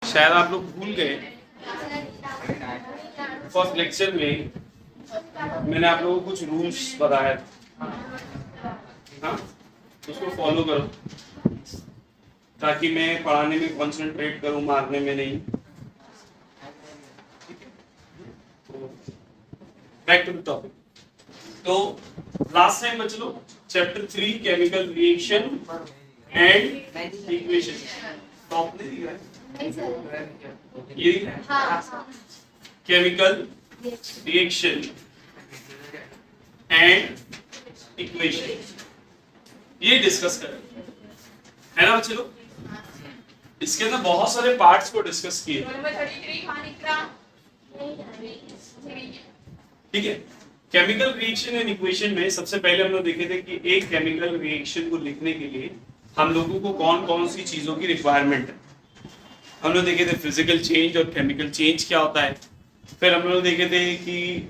शायद आप लोग भूल गए, फर्स्ट लेक्चर में मैंने आप लोगों को कुछ रूल्स बताया था, हाँ, उसको फॉलो करो ताकि मैं पढ़ाने में कंसंट्रेट करूं, मारने में नहीं। Back to the topic. तो लास्ट टाइम बच्चों chapter 3 chemical reaction and equation top नहीं दिख रहा है, ये दिख रहा है, केमिकल रिएक्शन एंड इक्वेशन, ये डिस्कस करें, है ना बच्चों। इसके अंदर बहुत सारे पार्ट्स को डिस्कस किए, ठीक है। केमिकल रिएक्शन एंड इक्वेशन में सबसे पहले हम लोग देखे थे कि एक केमिकल रिएक्शन को लिखने के लिए हम लोगों को कौन कौन सी चीजों की रिक्वायरमेंट है। हम लोग देखे थे फिजिकल चेंज और केमिकल चेंज क्या होता है। फिर हम लोग देखे थे कि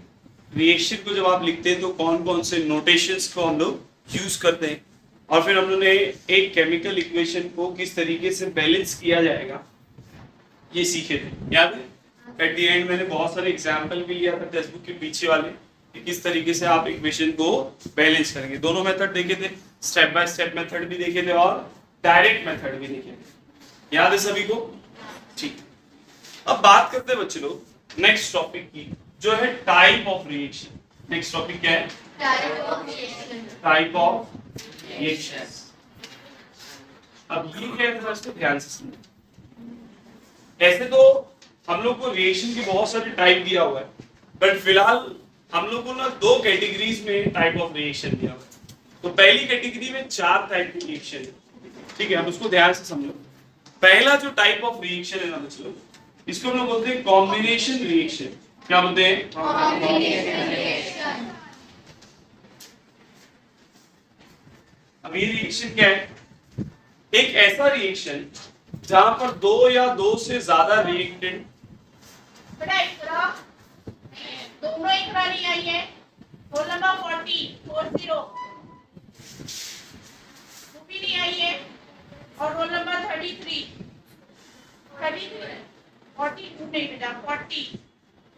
रिएक्शन को जब आप लिखते हैं तो कौन कौन से नोटेशंस को हम लोग यूज करते हैं। और फिर हम लोग ने एक केमिकल इक्वेशन को किस तरीके से बैलेंस किया जाएगा ये सीखे थे, याद है। एट द एंड मैंने बहुत सारे एग्जाम्पल भी लिया था टेक्स्ट बुक के पीछे वाले कि किस तरीके से आप इक्वेशन को बैलेंस करेंगे। दोनों मेथड देखे थे, स्टेप बाय स्टेप मेथड भी देखे थे और डायरेक्ट मेथड भी देखे थे, याद है सभी को। ठीक, अब बात करते हैं बच्चे लोग नेक्स्ट टॉपिक की, जो है type of reaction. Next topic क्या है? Type of reaction. अब ये क्या है, इसको ध्यान से सुनिए। ऐसे तो हम लोग को रिएक्शन की बहुत सारी टाइप दिया हुआ है, बट फिलहाल हम लोग को ना दो कैटेगरीज में टाइप ऑफ रिएक्शन दिया हुआ है। तो पहली कैटेगरी में 4 टाइप की रिएक्शन है, ठीक है, हम उसको ध्यान से समझो। पहला जो टाइप ऑफ रिएक्शन है ना बच्चों, इसको हम लोग बोलते हैं कॉम्बिनेशन रिएक्शन। क्या बोलते हैं? Combination reaction. अब ये रिएक्शन क्या है? एक ऐसा रिएक्शन जहां पर दो या दो से ज्यादा रिएक्टेंट दोनों इकरा नहीं आई है। रोल नंबर 40 भी नहीं आई है और रोल नंबर 33 42 नहीं बेटा 40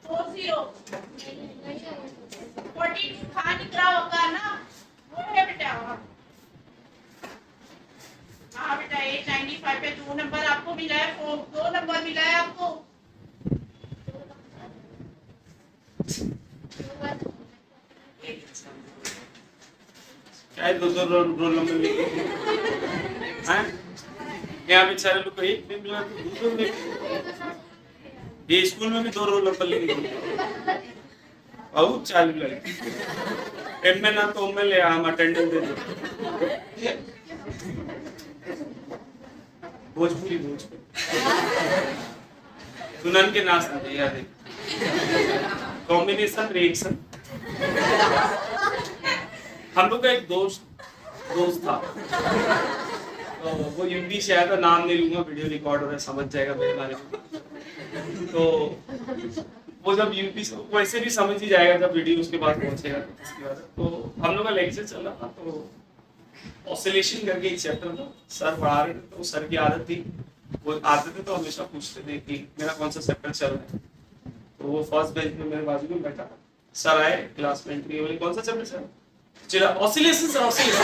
42 खा निकला होगा ना, वो है बेटा। हाँ बेटा 895 पे 2 नंबर आपको मिला है, 2 नंबर मिला है आपको। क्या दो रोल नंबर लेके हैं? यहाँ पे सारे लोग को एक नहीं मिला, दूसरे में ये स्कूल में भी 2 रोल नंबर लेके बहुत चालू लगे। एम में ना तो में ले हम अटेंडेंस दे दो। भोजपुरी सुनन के नाम समझे, याद है। Combination reaction. हम लोग का एक दोस्त था, तो वो यूपी से आया था, नाम नहीं लूंगा, वीडियो रिकॉर्ड हो रहा है, समझ जाएगा मेरे बारे में। तो वो जब यूपी से, वैसे भी समझ ही जाएगा जब वीडियो उसके पास पहुंचेगा। तो हम लोग का लेक्चर चल रहा था, तो ऑसिलेशन करके एक चैप्टर था, सर पढ़ा रहे थे। तो सर की आदत थी, वो आते थे तो हमेशा पूछते थे कि मेरा कौन सा चैप्टर चल रहा है। तो वो फर्स्ट बेंच में मेरे बाजू में बैठा, सर आए क्लास में एंट्री, बोले कौन सा चैप्टर सर? चला ऑसिलेशन सर, ऑसिलेशन।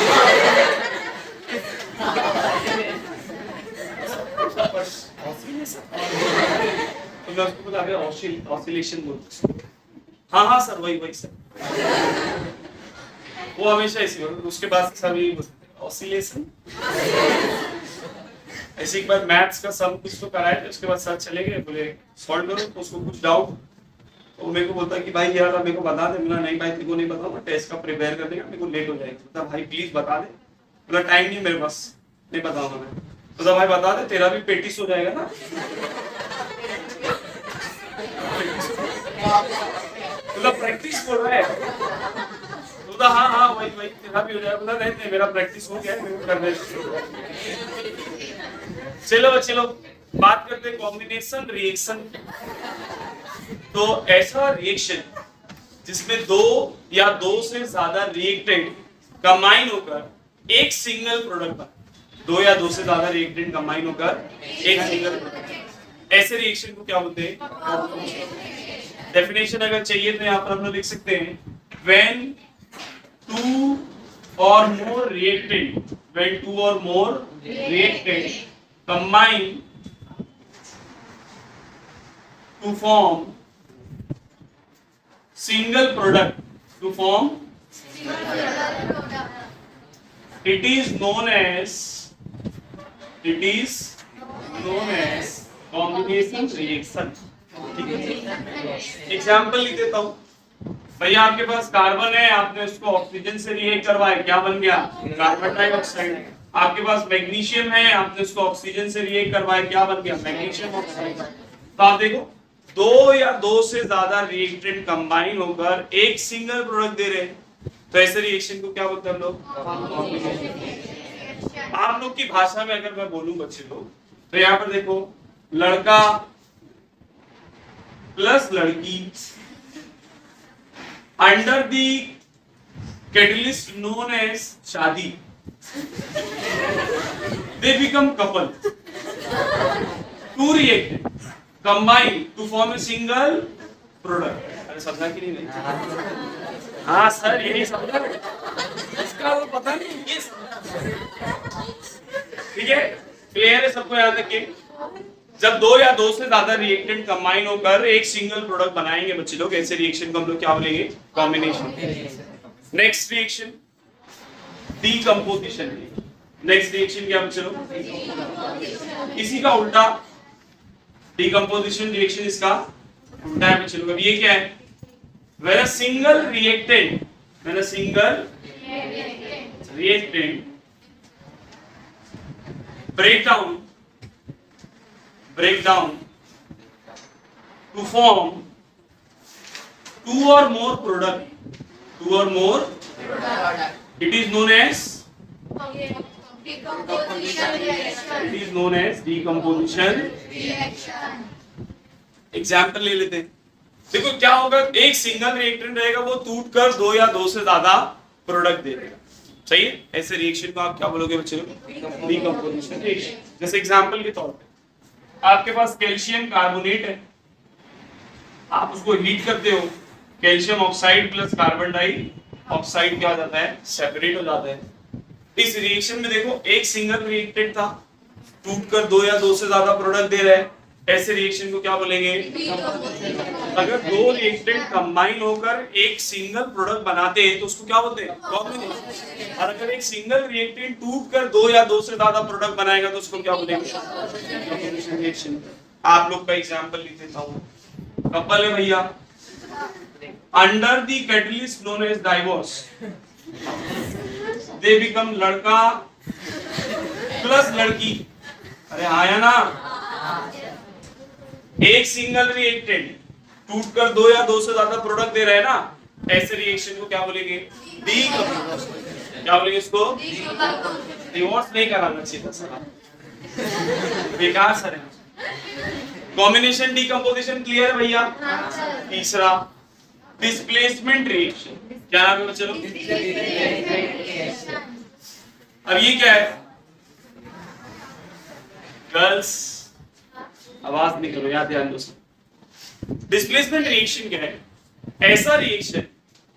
तो मैं उसको बोला ऑसिलेशन बोलते। हाँ सर वही सर। वो हमेशा ऐसे बोलते, उसके बाद सर यही बोलते ऑसिलेशन। ऐसे एक बार मैथ्स का सम कुछ तो कराए थे, उसके बाद सर चले गए, बोले सॉल्व करो। तो उसको कुछ डाउट, तो मेरे को बोलता कि भाई यार मेरे को बता दे। बोला नहीं भाई तेरे को नहीं बताऊंगा, टेस्ट का प्रिपेयर कर देगा, मेरे को लेट हो जाएगा। बोलता भाई प्लीज बता दे। बोला टाइम नहीं मेरे पास, नहीं बताऊंगा मैं। बोलता भाई बता दे, तेरा भी पेटिस हो जाएगा ना। बोला प्रैक्टिस बोल रहा है। बोला हाँ वही तेरा भी हो जाएगा। बोला नहीं मेरा प्रैक्टिस हो गया है, मेरे को करने। चलो बात करते हैं कॉम्बिनेशन रिएक्शन। तो ऐसा रिएक्शन जिसमें 2 या 2 से ज्यादा रिएक्टेंट कंबाइन होकर एक सिंगल प्रोडक्ट बना। 2 या 2 से ज्यादा रिएक्टेंट कंबाइन होकर एक सिंगल प्रोडक्ट। ऐसे रिएक्शन को क्या बोलते हैं? डेफिनेशन अगर चाहिए तो यहाँ पर हम लोग लिख सकते हैं when two or more reactant combine to form single product it is known as combination reaction. Example लिख देता हूं भैया, आपके पास कार्बन है, आपने उसको ऑक्सीजन से रिएक्ट करवाया, क्या बन गया? Carbon dioxide. आपके पास मैग्नीशियम है, आपने उसको ऑक्सीजन से रिएक्ट करवाया, क्या बन गया? Magnesium oxide. तो आप देखो, दो या दो से ज्यादा रिएक्टेंट कंबाइन होकर एक सिंगल प्रोडक्ट दे रहे हैं, तो ऐसे रिएक्शन को क्या बोलते हैं हम लोग? आप लोग की भाषा में अगर मैं बोलूं बच्चे लोग, तो यहाँ पर देखो, लड़का प्लस लड़की under the catalyst known as shaadi, they become couple, to react combine to form a single product. अरे समझा कि नहीं? हाँ सर, यही समझा, इसका वो पता नहीं ये। ठीक है, क्लियर है सबको? याद रखिए, जब दो या दो से ज्यादा रिएक्टेंट कंबाइन होकर एक सिंगल प्रोडक्ट बनाएंगे बच्चे लोग, ऐसे रिएक्शन को हम लोग क्या बोलेंगे? Combination. Next reaction decomposition. Next reaction क्या बच्चे लोग? इसी का उल्टा, डीकंपोजिशन रिएक्शन इसका उल्टा है बच्चे लोग। अब ये क्या है? when a single reactant break down to form two or more product, it is known as decomposition reaction. Example ले लेते हैं। देखो क्या होगा, एक सिंगल रिएक्टेंट रहेगा, वो टूटकर दो या दो से ज्यादा प्रोडक्ट दे देगा। सही है? ऐसे रिएक्शन को आप क्या बोलोगे बच्चे लोग? Decomposition reaction. जैसे एग्जांपल के तौर पे आपके पास कैल्शियम कार्बोनेट है, आप उसको हीट करते हो, calcium oxide plus carbon dioxide क्या हो जाता है? सेपरेट हो जाता है। इस रिएक्शन में देखो, एक सिंगल रिएक्टेंट था, टूटकर दो या दो से ज्यादा प्रोडक्ट दे रहा है, ऐसे रिएक्शन को क्या बोलेंगे? अगर दो रिएक्टेंट कंबाइन होकर एक सिंगल प्रोडक्ट बनाते हैं तो उसको क्या बोलते हैं? कॉम्बिनेशन। और अगर एक सिंगल रिएक्टेंट टूटकर दो या दो से ज्यादा प्रोडक्ट बनाएगा तो उसको क्या बोलेंगे? Combination reaction. आप लोग का एग्जांपल लिख देता हूं। कपल है भैया, under the catalyst known as divorce, they become लड़का प्लस लड़की। अरे हाँ या ना? एक सिंगल रिएक्टेंट टूटकर दो या दो से ज्यादा प्रोडक्ट दे रहे हैं ना, ऐसे रिएक्शन को क्या बोलेंगे? डीकंपोजिशन। क्या बोलेंगे इसको? डिवोर्स नहीं कराना चाहिए था, बेकार सर है। कॉम्बिनेशन डीकंपोजिशन क्लियर है भैया? तीसरा डिस्प्लेसमेंट रिएक्शन। क्या नाम है बच्चों? अब ये क्या है? गर्ल्स आवाज नहीं करो, याद ध्यान दो। डिस्प्लेसमेंट रिएक्शन क्या है? ऐसा रिएक्शन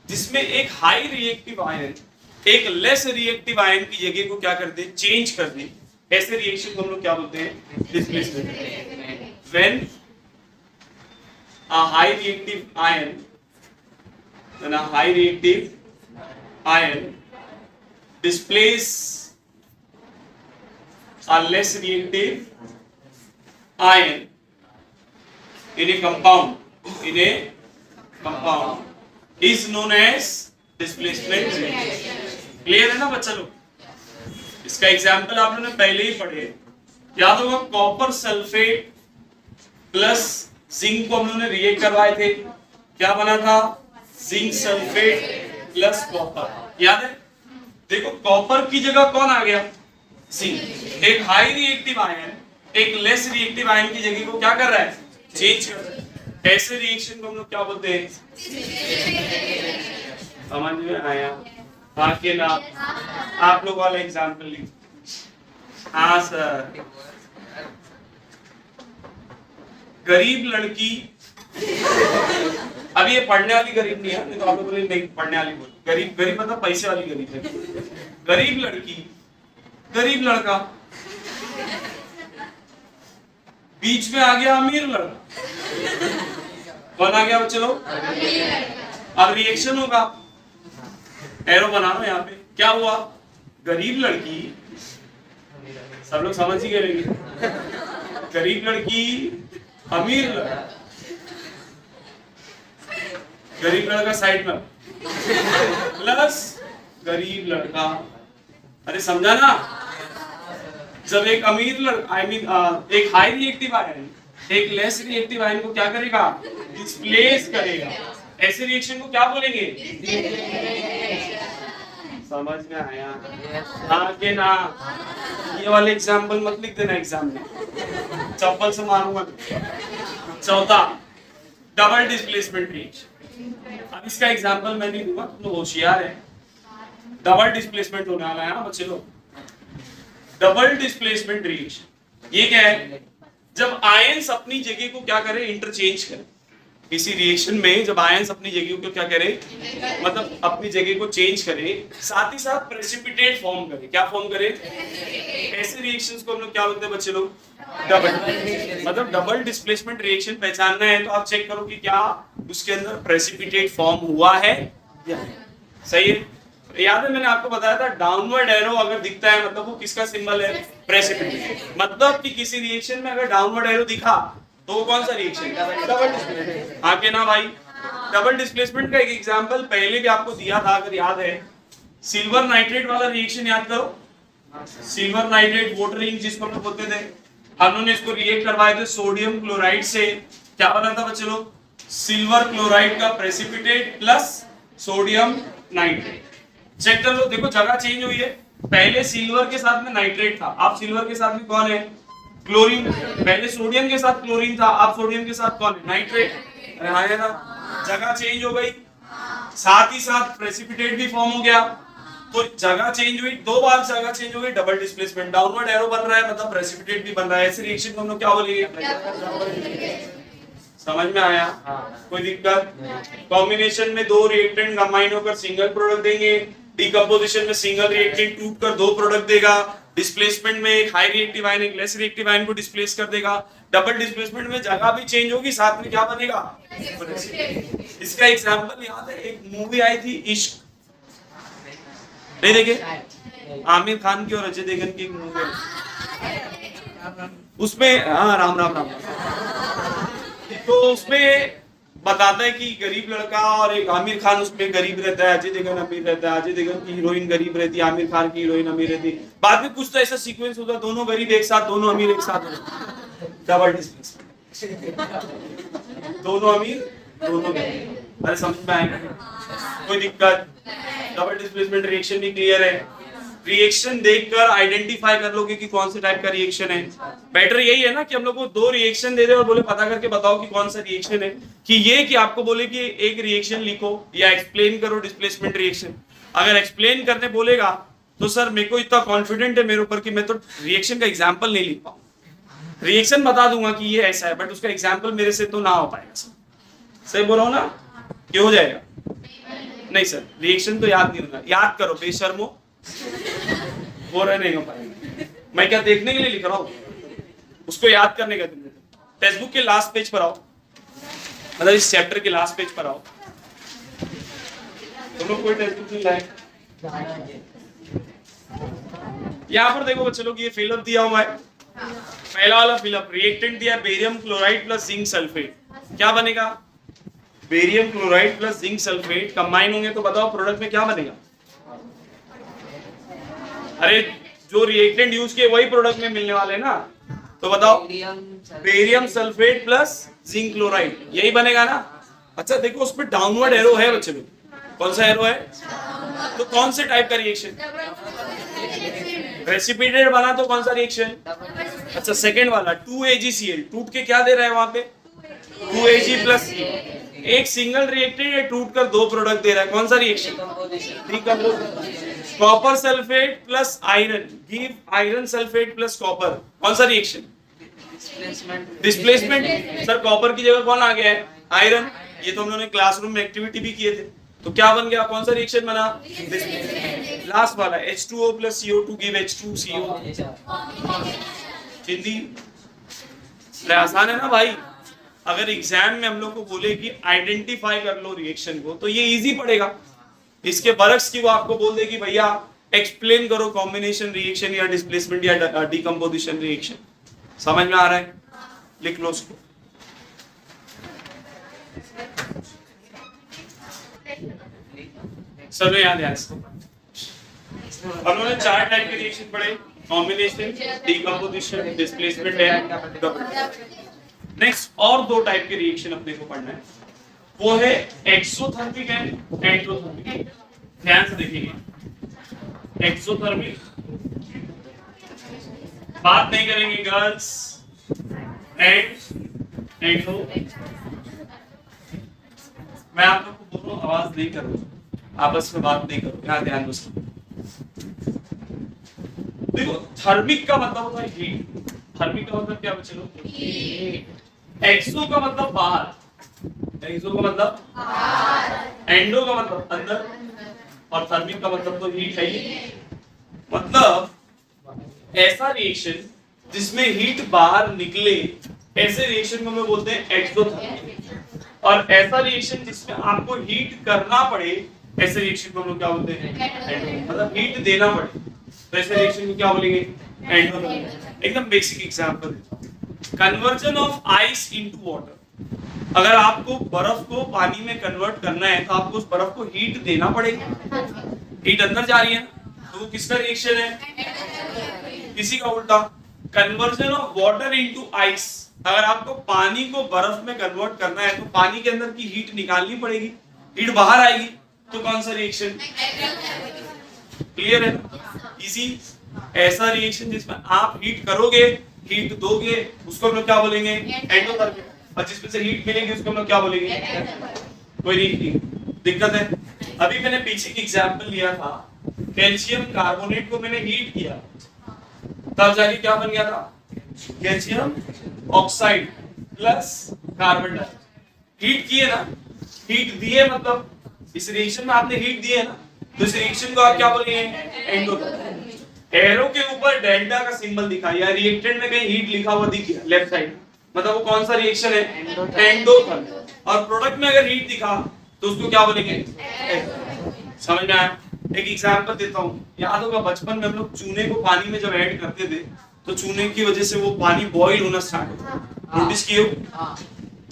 जिसमें एक हाई रिएक्टिव आयन एक लेस रिएक्टिव आयन की जगह को क्या कर दे? चेंज कर दे। ऐसे रिएक्शन को हम लोग क्या बोलते हैं? Displacement. When a high reactive ion displace a less reactive ion in a compound is known as displacement reaction. Clear है ना बच्चा लोग? इसका एग्जाम्पल आप लोगों ने पहले ही पढ़े, याद होगा। कॉपर सल्फेट प्लस जिंक को हम लोगों ने रिएक्ट करवाए थे, क्या बना था? जिंक सल्फेट प्लस कॉपर, याद है? देखो कॉपर की जगह कौन आ गया? जिंक। एक हाई रिएक्टिव आयन एक लेस रिएक्टिव आयन की जगह को क्या कर रहा है? चेंज कर रहा है। ऐसे रिएक्शन को हम लोग क्या बोलते हैं? समझ में आया? बाकी ना आप लोग वाला एग्जाम्पल लिख। हाँ सर, गरीब लड़की, अभी ये पढ़ने वाली गरीब नहीं है, नहीं तो आप लोग बोले नहीं पढ़ने वाली बोल, गरीब गरीब मतलब पैसे वाली गरीब है। गरीब लड़की, गरीब लड़का, बीच में आ गया अमीर लड़का। कौन आ गया बच्चे लोग? अब रिएक्शन होगा, एरो बना लो यहाँ पे, क्या हुआ? गरीब लड़की, सब लोग समझ ही गए, गरीब लड़की अमीर लड़का, गरीब लड़का साइड में प्लस गरीब लड़का। अरे समझा ना? जब एक अमीर लड़का एक हाई रिएक्टिव आयन एक लेस रिएक्टिव आयन को क्या करेगा? डिस्प्लेस करेगा। ऐसे रिएक्शन को क्या बोलेंगे? समझ में आया? हाँ के ना? ये वाले एग्जाम्पल मत लिख देना एग्जाम में, चप्पल से मारूंगा। चौथा, डबल डिस्प्लेसमेंट रिएक्शन। अब इसका एग्जाम्पल मैं नहीं दूंगा, तुम लोग होशियार है। डबल डिस्प्लेसमेंट होने वाला है ना बच्चे लोग। डबल डिस्प्लेसमेंट रिएक्शन ये क्या है? जब आयंस अपनी जगह को क्या करें? इंटरचेंज करें। किसी रिएक्शन में जब आयंस अपनी जगह को क्या करें? मतलब अपनी जगह को चेंज करें, साथ ही साथ प्रेसिपिटेट फॉर्म करें। क्या फॉर्म करें? ऐसे रिएक्शंस को हम लोग क्या बोलते हैं बच्चे लोग? डबल। मतलब डबल डिस्प्लेसमेंट रिएक्शन पहचानना है तो आप चेक करो कि क्या उसके अंदर प्रेसिपिटेट फॉर्म हुआ है या नहीं। सही है? याद है मैंने आपको बताया था, डाउनवर्ड एरो अगर दिखता है मतलब वो किसका सिंबल है? प्रेसिपिटेट। मतलब कि किसी रिएक्शन में अगर डाउनवर्ड एरो दिखा तो वो कौन सा रिएक्शन? Double displacement. हाँ के ना भाई? डबल डिस्प्लेसमेंट का एक एग्जांपल पहले भी आपको दिया था, अगर याद है। सिल्वर नाइट्रेट वाला रिएक्शन याद करो। सिल्वर नाइट्रेट वाटरिंग जिसको हम लोग बोलते थे, हमने इसको रिएक्ट करवाए थे सोडियम क्लोराइड से। क्या बना था बच्चे लोग? सिल्वर क्लोराइड का precipitate plus sodium nitrate. Check कर लो, देखो जगह चेंज हुई है। पहले सिल्वर के साथ में नाइट्रेट था, अब सिल्वर के साथ में कौन है? क्लोरीन। पहले सोडियम के साथ क्लोरीन था, अब सोडियम के साथ कौन है? नाइट्रेट। अरे हाँ है ना? जगह चेंज हो गई, साथ ही साथ प्रेसिपिटेट भी फॉर्म हो गया। तो जगह चेंज हुई, दो बार जगह चेंज हो गई, डबल डिस्प्लेसमेंट। डाउनवर्ड एरो बन रहा है मतलब प्रेसिपिटेट भी बन रहा है। ऐसे रिएक्शन को हम लोग क्या बोलेंगे? समझ में आया? कोई दिक्कत? कॉम्बिनेशन में दो रिएक्टेंट कंबाइन होकर सिंगल प्रोडक्ट देंगे। डिकम्पोजिशन में सिंगल रिएक्टेंट टूटकर दो प्रोडक्ट देगा। डिस्प्लेसमेंट में एक हाई रिएक्टिव आयन एक लेस रिएक्टिव आयन को डिस्प्लेस कर देगा। डबल डिस्प्लेसमेंट में जगह भी चेंज होगी, साथ में क्या बनेगा? इसका एग्जांपल याद है? एक मूवी आई थी इश्क, नहीं देखे? आमिर खान की और अजय देवगन की एक मूवी, उसमें हाँ राम राम राम, तो उसमें बताता है कि गरीब लड़का और एक आमिर खान उसमें गरीब रहता है, अजय देवगन अमीर रहता है। अजय देवगन की हीरोइन गरीब रहती है, आमिर खान की हीरोइन अमीर रहती है। बाद में कुछ तो ऐसा सीक्वेंस होता है, दोनों गरीब एक साथ, दोनों अमीर एक साथ। डबल डिस्प्लेसमेंट, दोनों अमीर दोनों गरीब। अरे समझ में आएगा? कोई दिक्कत? डबल डिस्प्लेसमेंट रिएक्शन भी क्लियर है। रिएक्शन देखकर आइडेंटिफाई कर लोगे कि कौन से टाइप का रिएक्शन है। बेटर यही है ना कि हम लोग को दो रिएक्शन दे दे और बोले पता करके बताओ कि कौन सा रिएक्शन है, कि ये कि आपको बोले कि एक रिएक्शन लिखो या एक्सप्लेन करो डिस्प्लेसमेंट रिएक्शन। अगर एक्सप्लेन करने बोलेगा तो सर मेरे को इतना कॉन्फिडेंट है मेरे ऊपर कि मैं तो रिएक्शन का एग्जाम्पल नहीं लिख पाऊँ। रिएक्शन बता दूंगा कि ये ऐसा है, बट उसका एग्जाम्पल मेरे से तो ना हो पाएगा सर। सही बोल रहा हूँ ना? क्यों हो जाएगा? नहीं सर, रिएक्शन तो याद नहीं होगा। याद करो बेशर्मो, वो रह नहीं हो पाएगा। मैं क्या देखने के लिए लिख रहा हूँ? उसको याद करने का दिन। टेक्स्ट बुक के लास्ट पेज पर आओ, मतलब इस चैप्टर के लास्ट पेज पर आओ। तुम लोग कोई टेक्स्ट बुक नहीं लाए? यहाँ पर देखो बच्चे लोग, ये फिलअप दिया हुआ है। पहला वाला फिलअप रिएक्टेंट दिया barium chloride plus zinc sulphate. क्या बनेगा? Barium chloride plus zinc sulphate combine होंगे तो बताओ प्रोडक्ट में क्या बनेगा? अरे जो रिएक्टेंट यूज किए वही प्रोडक्ट में मिलने वाले ना, तो बताओ barium sulphate plus zinc chloride, यही बनेगा ना? अच्छा देखो उसमें डाउनवर्ड एरो है बच्चे लोग। कौन सा एरो है? तो कौन से टाइप का रिएक्शन? प्रेसिपिटेट बना तो कौन सा रिएक्शन? अच्छा सेकेंड वाला 2AgCl टूट के क्या दे रहा है वहां पे? 2Ag प्लस एक सिंगल रिएक्टेंट टूट कर दो प्रोडक्ट दे रहा है। कौन सा reaction? Copper sulphate plus iron give iron sulphate plus copper. कौन सा रिएक्शन? डिस्प्लेसमेंट। सर कॉपर की जगह कौन आ गया है? आयरन। ये तो हम लोगों ने क्लासरूम में एक्टिविटी भी किए थे। तो क्या बन गया? कौन सा रिएक्शन बना? लास्ट वाला H2O plus CO2 give H2CO। Hindi आसान है ना भाई। अगर एग्जाम में हम लोग को बोले कि आइडेंटिफाई कर लो रिएक्शन को, तो ये इजी पड़ेगा। इसके बरक्स की वो आपको बोल दे कि भैया एक्सप्लेन करो कॉम्बिनेशन रिएक्शन या डिस्प्लेसमेंट या डिकम्पोजिशन रिएक्शन। समझ में आ रहा है? लिख लो उसको। सब याद है इसको। हम लोगों ने 4 टाइप के रिएक्शन पढ़े, combination, decomposition, displacement and next और 2 टाइप के रिएक्शन अपने को पढ़ना है, वो है एक्सोथर्मिक एंड एंडोथर्मिक। ध्यान से देखिए, एक्सोथर्मिक बात नहीं करेंगे गर्ल्स, एंड एंडो। मैं आप लोग को बोल रहा हूं आवाज नहीं करो, आपस में बात नहीं करो, यहाँ ध्यान दो। देखो थर्मिक का मतलब होता है हीट। थर्मिक का मतलब क्या बच्चे लोग? एक्सो का मतलब बाहर, एक्सो का मतलब बाहर, एंडो का मतलब अंदर, और थर्मिक का मतलब तो हीट है ही। मतलब ऐसा रिएक्शन जिसमें हीट बाहर निकले, ऐसे रिएक्शन को हम लोग बोलते हैं एक्सोथर्मिक। और ऐसा रिएक्शन जिसमें आपको हीट करना पड़े, ऐसे रिएक्शन को हम लोग क्या बोलते हैं? एंडो। मतलब हीट देना पड़े, तो ऐसे रिएक्शन को क्या बोलेंगे? एंडोथर्मिक। एकदम basic example, conversion of ice into water. अगर आपको बर्फ को पानी में कन्वर्ट करना है तो आपको उस बर्फ को हीट देना पड़ेगा। हीट अंदर जा रही है ना, तो वो किसका रिएक्शन है? किसी का उल्टा। Conversion of water into ice, अगर आपको पानी को बर्फ में कन्वर्ट करना है तो पानी के अंदर की हीट निकालनी पड़ेगी, हीट बाहर आएगी, तो कौन सा रिएक्शन? क्लियर है ना? इजी। ऐसा रिएक्शन जिसमें आप हीट करोगे, हीट दोगे, उसको हम लोग क्या बोलेंगे? एंडोथर्मिक। और जिसमें से हीट मिलेगी उसको हम लोग क्या बोलेंगे? कोई नहीं दिक्कत है। अभी मैंने पीछे की एग्जांपल लिया था, कैल्शियम कार्बोनेट को मैंने हीट किया, तब जाके क्या बन गया था? Calcium oxide plus carbon dioxide. Heat किए ना, हीट दिए, मतलब इस रिएक्शन में आपने हीट दिए ना, तो इस रिएक्शन को आप क्या बोलेंगे? एंडोथर्मिक। एरो के ऊपर डेल्टा का सिंबल दिखा या रिएक्टेंट में कहीं हीट लिखा हुआ दिख गया लेफ्ट साइड, मतलब वो कौन सा रिएक्शन है? एंडोथर्मिक। और प्रोडक्ट में अगर हीट दिखा तो उसको क्या बोलेंगे? समझ में आया? एक एग्जांपल देता हूँ। याद होगा बचपन में हम लोग चूने को पानी में जब ऐड करते थे तो चूने की वजह से वो पानी बॉईल होना स्टार्ट होता। नोटिस किए हो?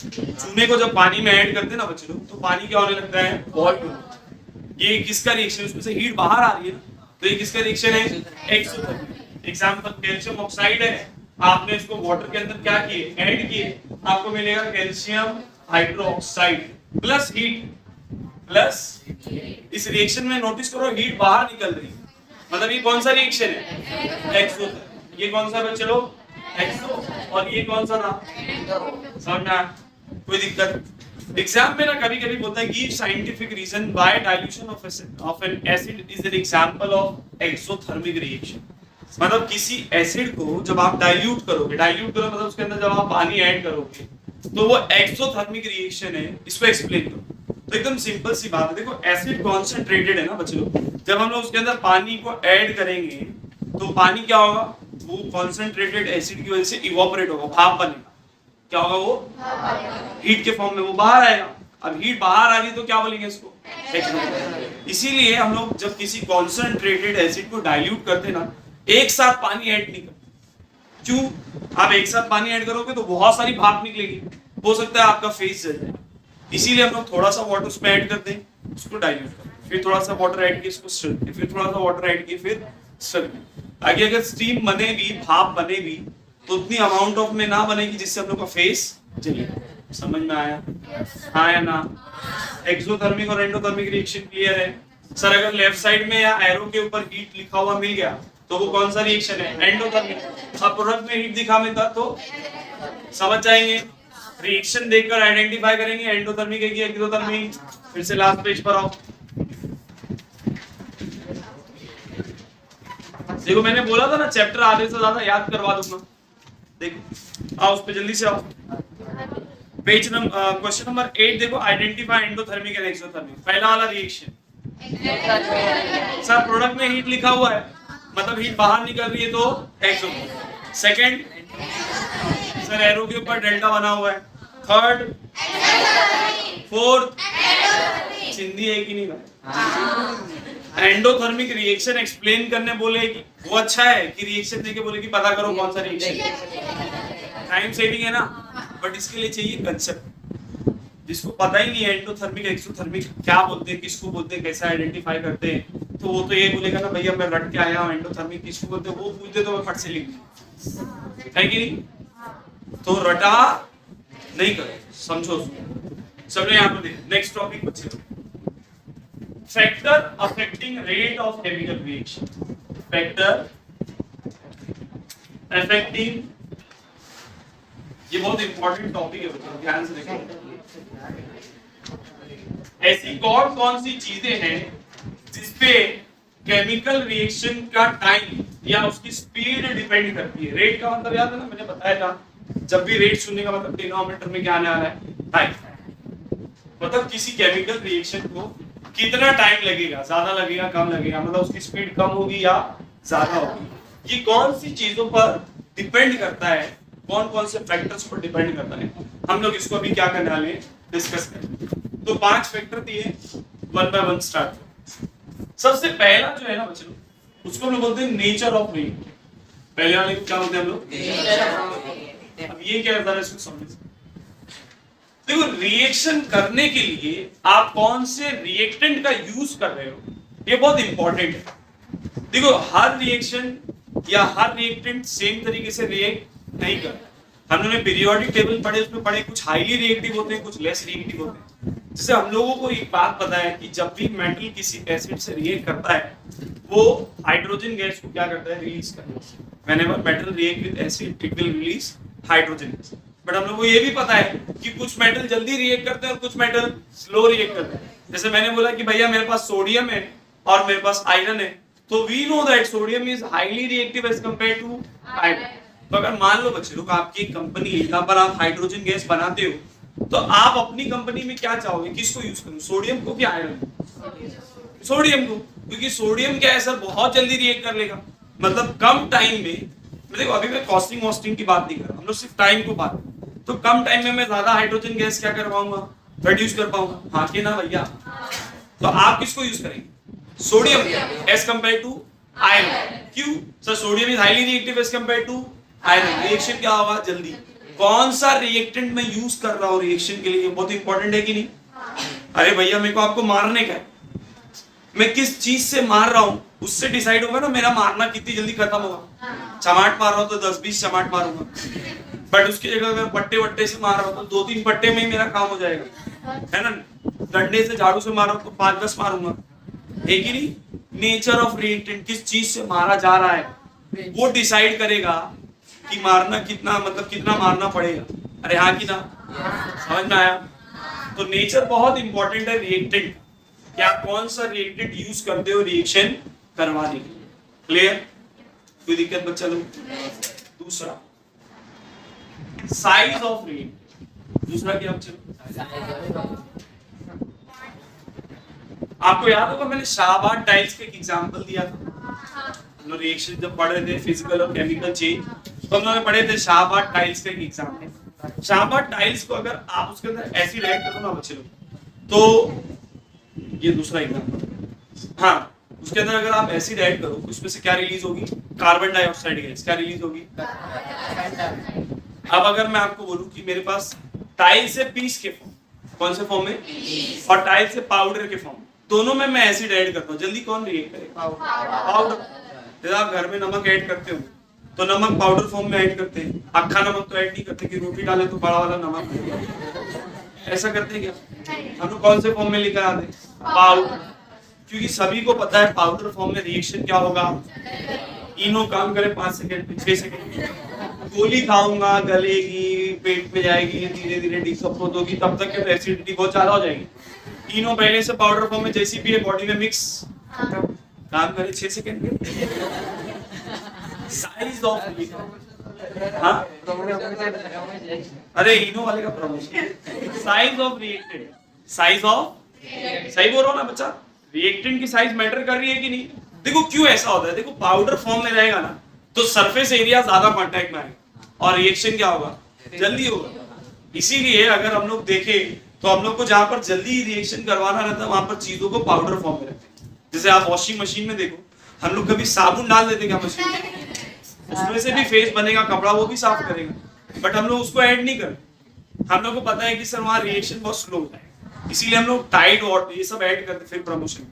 चूने को जब पानी में ऐड करते ना बच्चे लोग, तो पानी क्या होने लगता है? बॉईल होने। ये किसका रिएक्शन? उसमें से हीट बाहर आ रही है ना, तो ये किसका रिएक्शन है? एक्सोथर्मिक। एग्जांपल, कैल्शियम ऑक्साइड है, आपने इसको वाटर के अंदर क्या किए? ऐड किए, आपको मिलेगा calcium hydroxide plus heat plus. इस रिएक्शन में नोटिस करो हीट बाहर निकल रही है, मतलब ये कौन सा रिएक्शन है? एक्सोथर्मिक। ये कौन सा बच्चे लोग? एक्सो। और ये कौन सा था? समझ में आया? कोई दिक्कत? एग्जाम में ना कभी कभी बोलता है give scientific reason why dilution of an acid is an example of exothermic reaction. मतलब किसी एसिड को जब आप डाइल्यूट करोगे, डाइल्यूट करो मतलब उसके अंदर जब आप पानी ऐड करोगे तो वो एक्सोथर्मिक रिएक्शन है, इसको एक्सप्लेन करो। तो एकदम सिंपल सी बात है। देखो एसिड कॉन्सेंट्रेटेड है ना बच्चे लोग, जब हम लोग उसके अंदर पानी को ऐड करेंगे तो पानी क्या होगा? वो कॉन्सेंट्रेटेड एसिड की वजह से इवोपरेट होगा, भाप बनेगा। क्या होगा? वो हीट के फॉर्म में वो बाहर आएगा। अब हीट बाहर आ रही तो क्या बोलेंगे इसको? एक्सोथर्मिक। इसीलिए हम लोग जब किसी कॉन्सेंट्रेटेड एसिड को डाइल्यूट करते ना, एक साथ पानी ऐड नहीं करते। क्यों? आप एक साथ पानी ऐड करोगे तो बहुत सारी भाप निकलेगी, हो सकता है आपका फेस जल जाए। इसीलिए हम लोग थोड़ा सा वाटर उसमें ऐड करते हैं, उसको डाइल्यूट करते हैं, फिर थोड़ा सा वाटर ऐड किए इसको स्टर करते हैं, फिर थोड़ा सा वाटर ऐड किए फिर स्टर करते हैं, ताकि अगर स्टीम बने भी, भाप बने भी, तो उतनी अमाउंट ऑफ में ना बनेगी जिससे हम लोग का फेस जले। समझ में आया? हाँ या ना? एक्सोथर्मिक और एंडोथर्मिक रिएक्शन क्लियर है? सर अगर लेफ्ट साइड में या एरो के ऊपर हीट लिखा हुआ मिल गया तो वो कौन सा रिएक्शन है? एंडोथर्मिक। अब प्रोडक्ट में हीट दिखा मिलता तो समझ जाएंगे, रिएक्शन देखकर आइडेंटिफाई करेंगे एंडोथर्मिक है कि एक्सोथर्मिक। फिर से लास्ट पेज पर आओ। देखो मैंने बोला था ना चैप्टर आधे से ज्यादा याद करवा दूंगा, देखो आओ उस पे जल्दी से आओ। पेज नंबर क्वेश्चन नंबर 8 देखो, आइडेंटिफाई एंडोथर्मिक एंड एक्सोथर्मिक। पहला वाला रिएक्शन सर प्रोडक्ट में हीट लिखा हुआ है, मतलब हीट बाहर निकल रही है तो एक्सोथर्मिक। सेकंड सर एरो के ऊपर डेल्टा बना हुआ है। थर्ड, फोर्थ सिंधी है कि नहीं भाई? एंडोथर्मिक रिएक्शन एक्सप्लेन करने बोले कि वो अच्छा है कि रिएक्शन देके बोले कि पता करो कौन सा रिएक्शन। टाइम सेविंग है ना, बट इसके लिए चाहिए कंसेप्ट। जिसको पता ही नहीं है एंडोथर्मिक एक्सोथर्मिक क्या बोलते हैं, किसको बोलते हैं, कैसे आइडेंटिफाई करते हैं, तो वो तो ये बोलेगा ना भैया मैं रट के आया हूँ एंडोथर्मिक किसको बोलते हैं, वो पूछते तो मैं फट से लिख दूं, है कि नहीं? तो रटा नहीं करो, समझो सब यहाँ पर देखो। नेक्स्ट टॉपिक बच्चे, factor affecting rate of chemical reaction. Factor affecting, ये बहुत इंपॉर्टेंट टॉपिक है बच्चों, ध्यान से देखो। ऐसी कौन कौन सी चीजें हैं जिसपे केमिकल रिएक्शन का टाइम या उसकी स्पीड डिपेंड करती है? रेट का मतलब याद है ना, मैंने बताया था जब भी रेट सुनने का मतलब डिनोमिनेटर में क्या आने वाला है? टाइम। मतलब किसी केमिकल रिएक्शन को कितना टाइम लगेगा, ज्यादा लगेगा कम लगेगा, मतलब उसकी स्पीड कम होगी या ज्यादा होगी। ये कौन सी चीजों पर डिपेंड करता है, कौन कौन से फैक्टर्स पर डिपेंड करता है, हम लोग इसको अभी क्या करने वाले हैं, डिस्कस करेंगे। तो 5 फैक्टर दिए, 1 बाय 1 स्टार्ट। सबसे पहला जो है ना बच्चों, उसको हम लोग बोलते हैं नेचर ऑफ रिएक्शन। पहले वाले को क्या बोलते हैं हम लोग? अब ये क्या है जरा इसको समझिए। देखो रिएक्शन करने के लिए आप कौन से रिएक्टेंट का यूज कर रहे हो, ये बहुत इंपॉर्टेंट है। देखो हर रिएक्शन या हर रिएक्टेंट सेम तरीके से रिएक्ट नहीं करता। हम लोगों ने पीरियोडिक टेबल पढ़े, उसमें पढ़े कुछ हाईली रिएक्टिव होते हैं, कुछ लेस रिएक्टिव होते हैं। जैसे हम लोगों को एक बात पता है कि जब भी मेटल किसी एसिड से रिएक्ट करता है, वो हाइड्रोजन गैस को क्या करता है? रिलीज करता है। Whenever metal react with acid it will release hydrogen gas. But हम लोगों को ये भी पता है कि कुछ मेटल जल्दी रिएक्ट करते हैं और कुछ मेटल स्लो रिएक्ट करते हैं। जैसे मैंने बोला कि भैया मेरे पास सोडियम है और मेरे पास आयरन है, तो we know that sodium is highly reactive as compare to iron. तो अगर मान लो बच्चे लोग आपकी एक कंपनी है जहां पर आप हाइड्रोजन गैस बनाते हो, तो आप अपनी कंपनी में क्या चाहोगे, किसको यूज करूं, सोडियम को कि आयरन को? सोडियम को, क्योंकि सोडियम क्या है सर, बहुत जल्दी रिएक्ट कर लेगा, मतलब कम टाइम में। देखो अभी मैं कॉस्टिंग वॉस्टिंग की बात नहीं कर रहा, हम लोग सिर्फ टाइम को बात, तो कम टाइम में मैं ज्यादा हाइड्रोजन गैस क्या कर पाऊंगा, प्रोड्यूस कर पाऊंगा। हाँ कि ना भैया? तो आप किसको यूज करेंगे? Sodium as compare to iron. क्यों sir? Sodium is highly reactive as compare to iron. Reaction क्या होगा? जल्दी। कौन सा रिएक्टेंट मैं यूज कर रहा हूँ रिएक्शन के लिए, बहुत इंपॉर्टेंट है कि नहीं? अरे भैया मेरे को आपको मारने का है, मैं किस चीज से मार रहा हूँ उससे डिसाइड होगा ना मेरा मारना कितनी जल्दी खत्म होगा। चमाट मार रहा हूँ तो 10-20 चमाट मारूंगा, बट उसकी जगह अगर पट्टे वट्टे से मार रहा हूँ तो 2-3 पट्टे में ही मेरा काम हो जाएगा, है ना? डंडे से झाड़ू से मार रहा हूँ तो 5-10 मारूंगा, है कि नहीं? नेचर ऑफ रिएक्टेंट, किस चीज से मारा जा रहा है वो डिसाइड करेगा कि मारना कितना, मतलब कितना मारना पड़ेगा। अरे हाँ कि ना? समझ में आया? तो नेचर बहुत इंपॉर्टेंट है रिएक्टेंट, कि आप कौन सा रिएक्टेंट यूज करते हो रिएक्शन करवाने के लिए। क्लियर? कोई दिक्कत बच्चा लोग? दूसरा साइज ऑफ रिएक्टेंट। दूसरा क्या बच्चा? आपको याद होगा मैंने शाहबाद टाइल्स का एक एग्जांपल दिया था, हम लोग रिएक्शन जब पढ़ रहे थे फिजिकल और केमिकल चेंज, तो हम लोगों ने पढ़े थे शाहबाद टाइल्स का एक एग्जांपल। शाहबाद टाइल्स को अगर आप उसके अंदर एसिड ऐड करो ना बच्चे लोग, तो ये दूसरा एग्जांपल, हाँ उसके अंदर अगर आप एसिड ऐड करो उसमें से क्या रिलीज होगी? Carbon dioxide gas. क्या रिलीज होगी? अब अगर मैं आपको बोलूं कि मेरे पास टाइल से पीस के फॉर्म, कौन से फॉर्म में, और टाइल से पाउडर के फॉर्म, दोनों में मैं एसिड ऐड करता हूँ, जल्दी कौन रिएक्ट करेगा? पाउडर। जैसे आप घर में नमक ऐड करते हो तो नमक पाउडर फॉर्म में ऐड करते हैं, अक्खा नमक तो ऐड नहीं करते कि रोटी डाले तो बड़ा वाला नमक, ऐसा करते हैं क्या? हम लोग कौन से फॉर्म में लेकर आते हैं? पाउडर। क्योंकि सभी को पता है पाउडर फॉर्म में रिएक्शन क्या होगा, इनो काम करे 5 सेकंड 6 सेकंड, गोली खाऊंगा गलेगी, पेट में जाएगी, धीरे धीरे डिकम्पोज होगी, तब तक के एसिडिटी बहुत ज्यादा हो जाएगी। इनो पहले से पाउडर फॉर्म में जैसी भी है बॉडी में मिक्स काम करे 6 सेकंड में। साइज ऑफ हाँ अरे इनो वाले का promotion. Size of reactant, size of, सही बोल रहा हूँ ना बच्चा, रिएक्टेंट की साइज मैटर कर रही है कि नहीं। देखो क्यों ऐसा होता है, देखो पाउडर फॉर्म में रहेगा ना तो सरफेस एरिया ज्यादा कांटेक्ट में आएगा और रिएक्शन क्या होगा, जल्दी होगा। इसीलिए अगर हम लोग देखें तो हम लोग को जहां पर जल्दी रिएक्शन करवाना रहता है वहां पर चीजों को पाउडर फॉर्म में रखते हैं। जैसे आप वॉशिंग मशीन में देखो, हम लोग कभी साबुन डाल देते क्या मशीन में, उसमें से भी फेस बनेगा, कपड़ा वो भी साफ करेगा, बट हम लोग उसको ऐड नहीं करते। हम लोग को पता है कि सर वहां रिएक्शन बहुत स्लो होता है, इसीलिए हम लोग टाइड वाटर ये सब ऐड करते। फिर प्रमोशन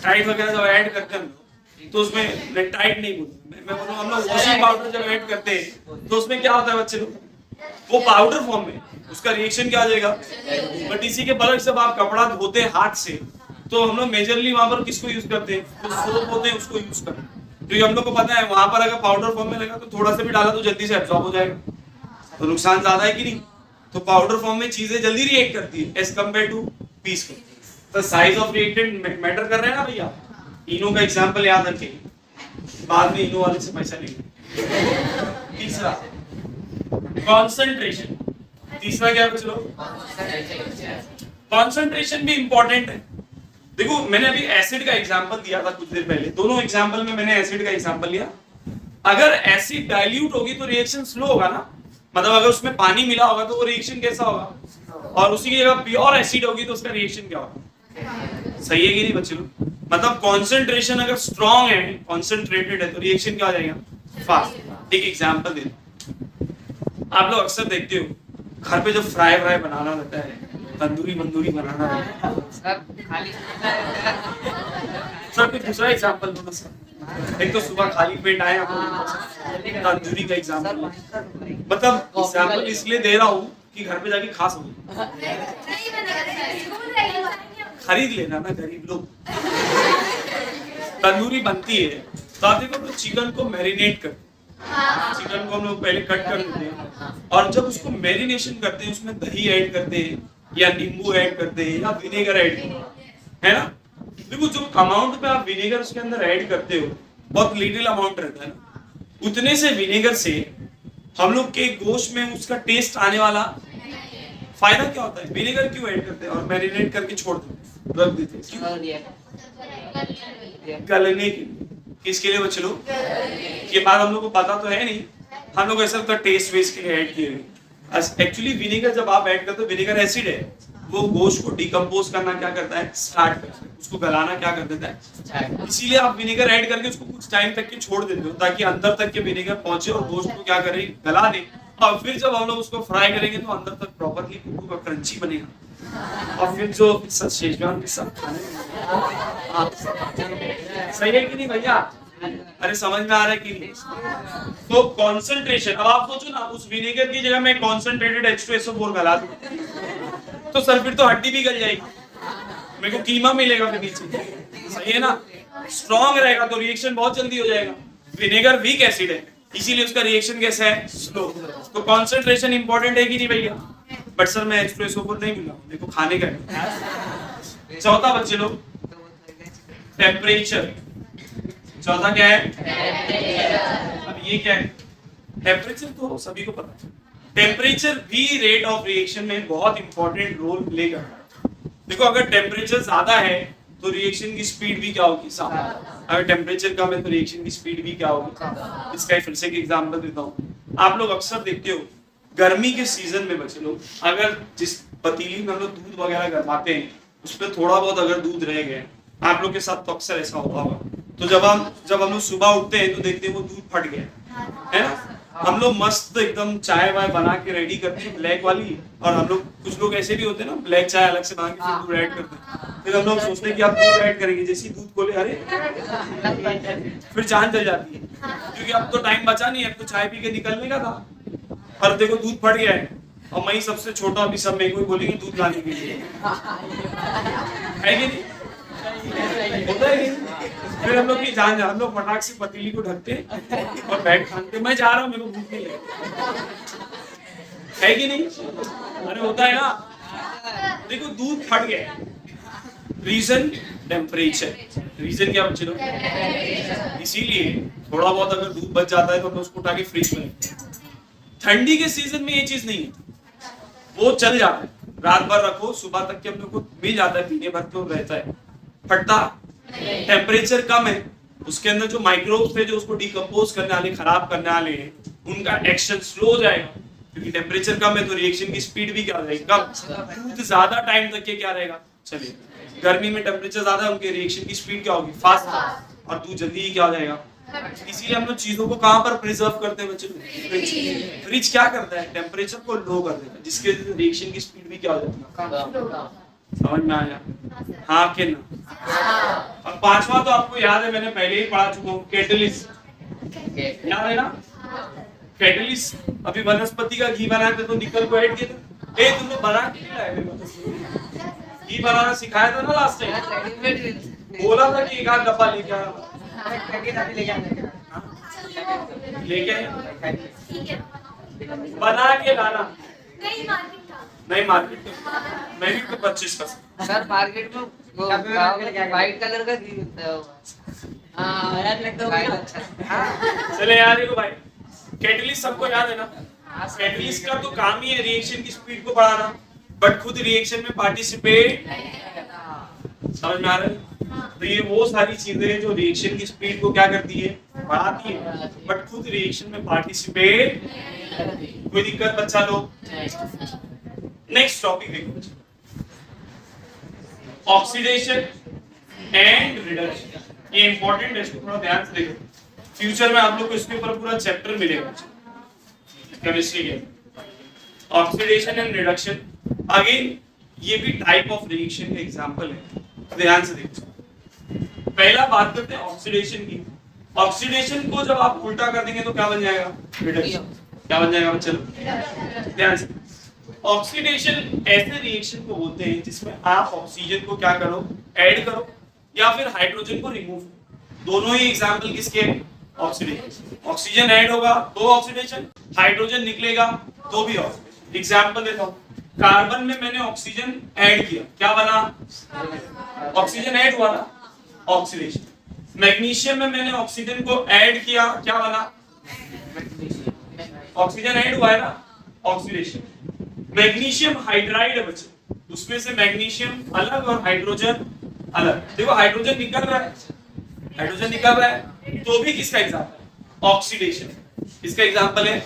टाइड वगैरह जब ऐड करते हैं हम लोग तो उसमें टाइड नहीं बोलते, मैं बोलूँ हम लोग वॉशिंग पाउडर जब ऐड करते हैं तो उसमें क्या होता है बच्चे लोग, वो पाउडर फॉर्म में उसका रिएक्शन क्या आ जाएगा। बट इसी के बलक जब आप कपड़ा धोते हैं हाथ से तो हम लोग मेजरली वहां पर किसको यूज करते हैं, जो सोप होते हैं उसको यूज करते हैं, क्योंकि हम लोग को पता है वहां पर अगर पाउडर फॉर्म में लगा तो थोड़ा सा भी डाला तो जल्दी से एब्जॉर्ब हो जाएगा, तो नुकसान ज्यादा है कि नहीं। तो पाउडर फॉर्म में चीजें जल्दी रिएक्ट करती है एज कम्पेयर टू पीस को। तो साइज ऑफ रिएक्टेंट मैटर कर रहे हैं ना भैया। इनो का एग्जांपल याद रखें, बाद में इनो वाले से पैसा लेंगे। तीसरा कॉन्सेंट्रेशन, तीसरा क्या है चलो, कॉन्सेंट्रेशन भी इंपॉर्टेंट है। देखो मैंने अभी एसिड का एग्जांपल दिया था कुछ देर पहले, दोनों एग्जांपल में मैंने एसिड का एग्जांपल लिया। अगर एसिड डाइल्यूट होगी तो रिएक्शन स्लो होगा ना, मतलब अगर उसमें पानी मिला होगा तो वो रिएक्शन कैसा होगा, और उसी की जगह प्योर एसिड होगी तो उसका रिएक्शन क्या होगा। सही है कि नहीं बच्चे लोग, मतलब कॉन्सेंट्रेशन अगर स्ट्रॉन्ग है, कॉन्सेंट्रेटेड है तो रिएक्शन क्या हो जाएगा, फास्ट। एक एग्जांपल दे, आप लोग अक्सर देखते हो घर पे जब फ्राई व्राई बनाना रहता है, तंदूरी मंदूरी बनाना रहता है, सर कोई दूसरा एग्जांपल दो ना सर। एक तो सुबह खाली पेट आए तंदूरी का एग्जांपल, मतलब एग्जांपल इसलिए दे रहा हूँ कि घर पे जाके खा सको, खरीद लेना ना गरीब लोग। तंदूरी बनती है तो आप देखो चिकन को मैरिनेट करते, चिकन को हम लोग पहले कट कर लेते हैं और जब उसको मैरिनेशन करते हैं उसमें दही ऐड करते हैं या नींबू ऐड करते हैं या विनेगर ऐड करते हैं, है ना। देखो जो अमाउंट पे आप विनेगर उसके अंदर ऐड करते हो बहुत लिटिल अमाउंट रहता है ना, उतने से विनेगर से हम लोग के गोश्त में उसका टेस्ट आने वाला, फायदा क्या होता है, विनेगर क्यों ऐड करते हैं और मैरिनेट करके छोड़ देते रख देते गलने के, किसके लिए बच्चे लोग, ये बात हम लोग को पता तो है नहीं, हम लोग ऐसा टेस्ट वेस्ट के लिए ऐड किए। एक्चुअली विनेगर जब आप ऐड करते हो, विनेगर एसिड है, वो गोश्त को डिकम्पोज करना क्या करता है, स्टार्ट करता है, उसको गलाना क्या कर देता है, इसीलिए आप विनेगर ऐड करके उसको कुछ टाइम तक के छोड़ देते हो ताकि अंदर तक के विनेगर पहुंचे और गोश्त को क्या करे, गला दे, और फिर जब हम लोग उसको फ्राई करेंगे तो अंदर तक प्रॉपर्ली कुकू का क्रंची बनेगा और फिर जो शेजवान के साथ खाने सही है कि नहीं भैया, अरे समझ में आ रहा है कि नहीं। तो कॉन्सेंट्रेशन, अब आप सोचो ना उस विनेगर की जगह मैं कॉन्सेंट्रेटेड H2SO4 गला दूं तो सर फिर तो हड्डी भी गल जाएगी, मेरे को कीमा मिलेगा फिर नीचे, सही है ना। स्ट्रॉन्ग रहेगा तो रिएक्शन बहुत जल्दी हो जाएगा, विनेगर वीक एसिड है इसीलिए उसका रिएक्शन कैसा है, स्लो। तो कॉन्सेंट्रेशन इंपॉर्टेंट है कि नहीं भैया, बट सर मैं H2SO4 नहीं मिला, मेरे को खाने का है। चौथा बच्चे लोग टेम्परेचर, चौथा क्या है, अब ये क्या है, टेम्परेचर तो सभी को पता है, टेम्परेचर भी रेट ऑफ रिएक्शन में बहुत इंपॉर्टेंट रोल प्ले कर रहा है। देखो अगर टेम्परेचर ज्यादा है तो रिएक्शन की स्पीड भी क्या होगी, अगर टेम्परेचर कम है तो रिएक्शन की स्पीड भी क्या होगी। इसका फिर से एक एग्जांपल देता हूँ, आप लोग अक्सर देखते हो गर्मी के सीजन में बच्चे लोग, अगर जिस पतीली में हम लोग दूध वगैरह गरमाते हैं उस पर थोड़ा बहुत अगर दूध रह गया, आप लोग के साथ तो अक्सर ऐसा होता होगा, तो जब हम लोग सुबह उठते हैं तो देखते हैं वो दूध फट गया है ना, हम लोग मस्त एकदम चाय वाय बना के रेडी करते हैं ब्लैक वाली, और हम लोग कुछ लोग ऐसे भी होते हैं ना ब्लैक चाय अलग से बना के फिर दूध ऐड करते हैं, फिर हम लोग सोचते हैं कि आप दूध ऐड करेंगे, जैसे दूध खोले अरे फिर जान चल जाती है, क्योंकि अब तो टाइम बचा नहीं है, अब तो चाय पी के निकलने का था, और देखो दूध फट गया है और मैं सबसे छोटा, अभी सब मेरे को बोलेंगे दूध लाने के लिए, है कि नहीं, होता है कि फिर हम लोग की जान, हम लोग फटाक से पतीली को ढकते और बैठ खाते, मैं जा रहा हूँ मेरे को भूख नहीं लगी, है कि नहीं, अरे होता है ना। देखो दूध फट गया, रीजन टेम्परेचर, रीजन क्या बच्चे लोग, इसीलिए थोड़ा बहुत अगर दूध बच जाता है तो हम उसको उठा के फ्रिज में रखते हैं, ठंडी के सीजन में ये चीज नहीं है, वो चल जाता है, रात भर रखो सुबह तक के हम लोग को मिल जाता है, पीने भर तो रहता है, फटता। टेम्परेचर कम है, उसके अंदर जो माइक्रोब्स थे जो उसको डिकम्पोज करने वाले, खराब करने वाले हैं, उनका एक्शन स्लो हो जाएगा, क्योंकि टेम्परेचर कम है तो रिएक्शन की स्पीड भी क्या हो जाएगी, कम। दूध ज्यादा टाइम तक के क्या रहेगा, चलिए गर्मी में टेम्परेचर ज्यादा है, उनके रिएक्शन की स्पीड क्या होगी, फास्ट, और दूध जल्दी ही क्या हो जाएगा। इसीलिए हम लोग चीजों को कहां पर प्रिजर्व करते हैं बच्चे, फ्रिज। फ्रिज क्या करता है, टेम्परेचर को लो कर देता है, जिसके रिएक्शन की स्पीड भी क्या हो जाती है। समझ में आया, हाँ कि ना। और पांचवा तो आपको याद है, मैंने पहले ही पढ़ा चुका हूँ, कैटलिस्ट, याद है ना। कैटलिस्ट, अभी वनस्पति का घी बनाए थे तो निकल को ऐड किया था, ए तुम लोग बना के नहीं लाए मेरे को, घी बनाना सिखाया था ना लास्ट टाइम, बोला था कि एक आध डब्बा लेके आना, लेके बना के लाना, नहीं मार्केट मैं भी तो 25 का सर मार्केट में वो वाइट कलर का घी मिलता है वो। याद लगता चले यार, देखो भाई कैटलिस्ट सबको याद है ना, कैटलिस्ट का तो काम ही है रिएक्शन की स्पीड को बढ़ाना, बट खुद रिएक्शन में पार्टिसिपेट, समझ में आ रहा है। तो ये वो सारी चीजें हैं जो रिएक्शन की स्पीड को क्या करती है, बढ़ाती है, बट खुद रिएक्शन में पार्टिसिपेट। कोई दिक्कत बच्चा लोग। नेक्स्ट टॉपिक देखो, ऑक्सीडेशन एंड रिडक्शन। ये इंपॉर्टेंट है, इसको थोड़ा ध्यान से देखो, फ्यूचर में आप लोग को इसके ऊपर पूरा चैप्टर मिलेगा केमिस्ट्री के। ऑक्सीडेशन एंड रिडक्शन, अगेन ये भी टाइप ऑफ रिएक्शन का एग्जांपल है, ध्यान से देखो। पहला बात करते हैं ऑक्सीडेशन की। ऑक्सीडेशन को जब आप उल्टा कर देंगे तो क्या बन जाएगा, रिडक्शन। क्या बन जाएगा बच्चों, ध्यान से। ऑक्सीडेशन ऐसे रिएक्शन को बोलते हैं जिसमें आप ऑक्सीजन को क्या करो, ऐड करो, या फिर हाइड्रोजन को रिमूव। दोनों ही एग्जांपल किसके, ऑक्सीडेशन। ऑक्सीजन ऐड होगा तो ऑक्सीडेशन, हाइड्रोजन निकलेगा तो भी ऑक्सीडेशन। एग्जांपल देता हूं, कार्बन में मैंने ऑक्सीजन ऐड किया, क्या बना, ऑक्सीजन ऐड हुआ ना, ऑक्सीडेशन। मैग्नीशियम में मैंने ऑक्सीजन को ऐड किया, क्या बना, ऑक्सीजन ऐड हुआ है ना, ऑक्सीडेशन। मैग्नीशियम हाइड्राइड है बच्चे, उसमें से मैग्नीशियम अलग और हाइड्रोजन अलग। देखो हाइड्रोजन निकल रहा है, हाइड्रोजन निकल रहा है, तो भी किसका एग्जांपल, ऑक्सीडेशन। किसका एग्जांपल है,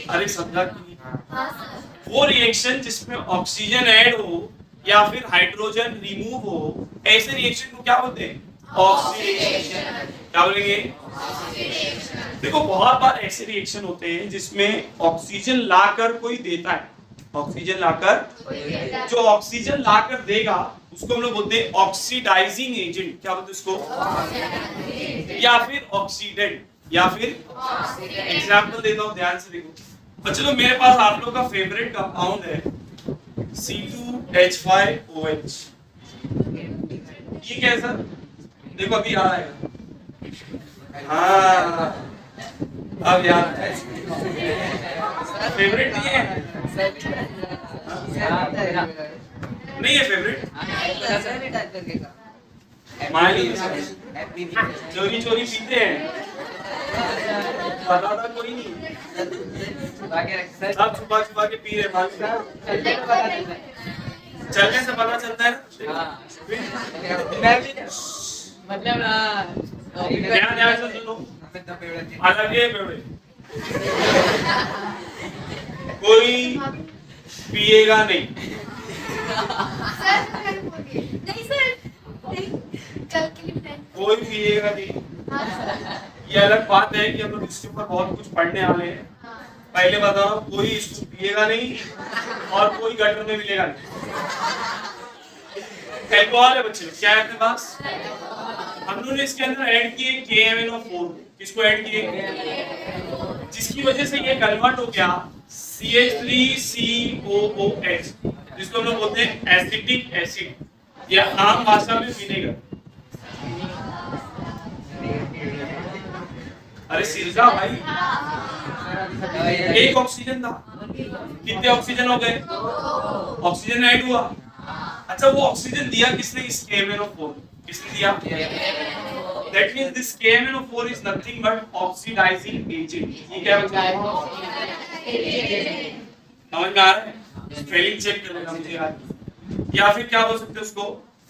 अरे समझा कि वो रिएक्शन जिसमें ऑक्सीजन ऐड हो या फिर हाइड्रोजन रिमूव हो, ऐसे रिएक्शन को क्या बोलते हैं, ऑक्सीडेशन। क्या बोलेंगे, देखो बहुत बार ऐसे रिएक्शन होते हैं जिसमें ऑक्सीजन लाकर कोई देता है, ऑक्सीजन लाकर, जो ऑक्सीजन लाकर देगा उसको हम लोग बोलते हैं ऑक्सीडाइजिंग एजेंट। क्या बोलते हैं उसको, या फिर ऑक्सीडेंट, या फिर एग्जांपल देता हूं, ध्यान से देखो बच्चों। मेरे पास आप लोग का फेवरेट कंपाउंड है C2H5OH। ये कैसा, देखो अभी याद आएगा, हाँ अब याद है, फेवरेट नहीं है, नहीं है फेवरेट, चोरी चोरी पीते हैं, पता था कोई नहीं, सब छुपा छुपा के पी रहे, चलने से पता चलता है ना। मतलब ध्यान ध्यान से सुनो, अलग है बेवड़े, कोई पिएगा नहीं, नहीं सर, कल के लिए कोई पिएगा नहीं। ये अलग बात है कि हम लोग इसके ऊपर बहुत कुछ पढ़ने वाले हैं। पहले बताओ, कोई इसको पिएगा नहीं और कोई गटर में मिलेगा नहीं। अल्कोहल है बच्चे, क्या है अपने पास, हम लोगों ने इसके अंदर ऐड किए KMnO4। किसको ऐड किए, जिसकी वजह से ये कन्वर्ट हो गया CH3COOH, जिसको हम लोग बोलते हैं एसिटिक एसिड या आम भाषा में विनेगर। अरे सिरका भाई, एक ऑक्सीजन था, कितने ऑक्सीजन हो गए, ऑक्सीजन ऐड हुआ। अच्छा वो ऑक्सीजन दिया किसने, इस KMnO4, किसने दिया, that means this KMnO4 is nothing but oxidizing agent। ये क्या है, समझ में आ रहा है? स्पेलिंग चेक कर लेना मुझे यार। या फिर क्या बोल सकते हैं उसको,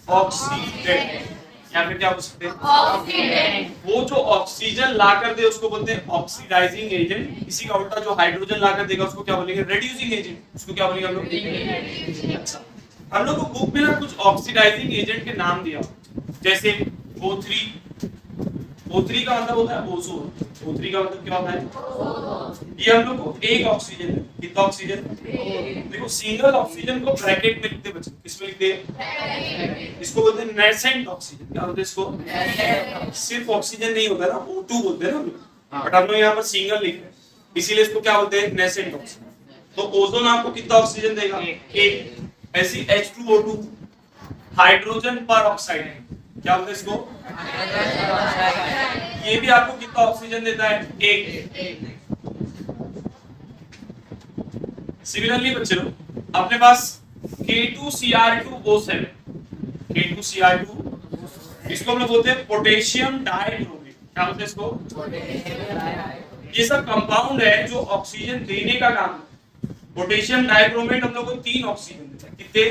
ऑक्सीडेंट, या फिर क्या बोल सकते हैं ऑक्सीडेंट। वो जो ऑक्सीजन ला कर दे उसको बोलते हैं ऑक्सीडाइजिंग एजेंट। इसी का उल्टा जो हाइड्रोजन ला कर देगा उसको क्या बोलेंगे, रेड्यूसिंग एजेंट। उसको क्या बोलेंगे हम लोग? अच्छा, हम लोग को बुक में ना कुछ ऑक्सीडाइजिंग एजेंट के नाम दिया, जैसे O3। O3 का मतलब होता है ओजोन। O3 का मतलब क्या होता है? ये हम लोग को एक ऑक्सीजन है। कितना ऑक्सीजन? देखो सिंगल ऑक्सीजन को ब्रैकेट में लिखते बच्चे, किसमें लिखते हैं? इसको बोलते हैं नेसेंट ऑक्सीजन। क्या बोलते हैं इसको? सिर्फ ऑक्सीजन नहीं होता ना, O2 बोलते हैं ना हम लोग, बट हम लोग यहाँ पर सिंगल लिख रहे हैं, इसीलिए इसको क्या बोलते हैं, नेसेंट ऑक्सीजन। तो ओजोन आपको कितना ऑक्सीजन देगा? एक। ऐसी H2O2 हाइड्रोजन पर ऑक्साइड, क्या बोलते हैं इसको? ये भी आपको कितना ऑक्सीजन देता है? एक। सिमिलरली बच्चे लोग अपने पास K2Cr2O7, K2Cr2, इसको हम लोग बोलते हैं पोटेशियम डाइक्रोमेट। क्या बोलते हैं इसको? ये सब कंपाउंड है जो ऑक्सीजन देने का काम है। पोटेशियम डाइक्रोमेट हम लोग को 3 ऑक्सीजन देता है। कितने?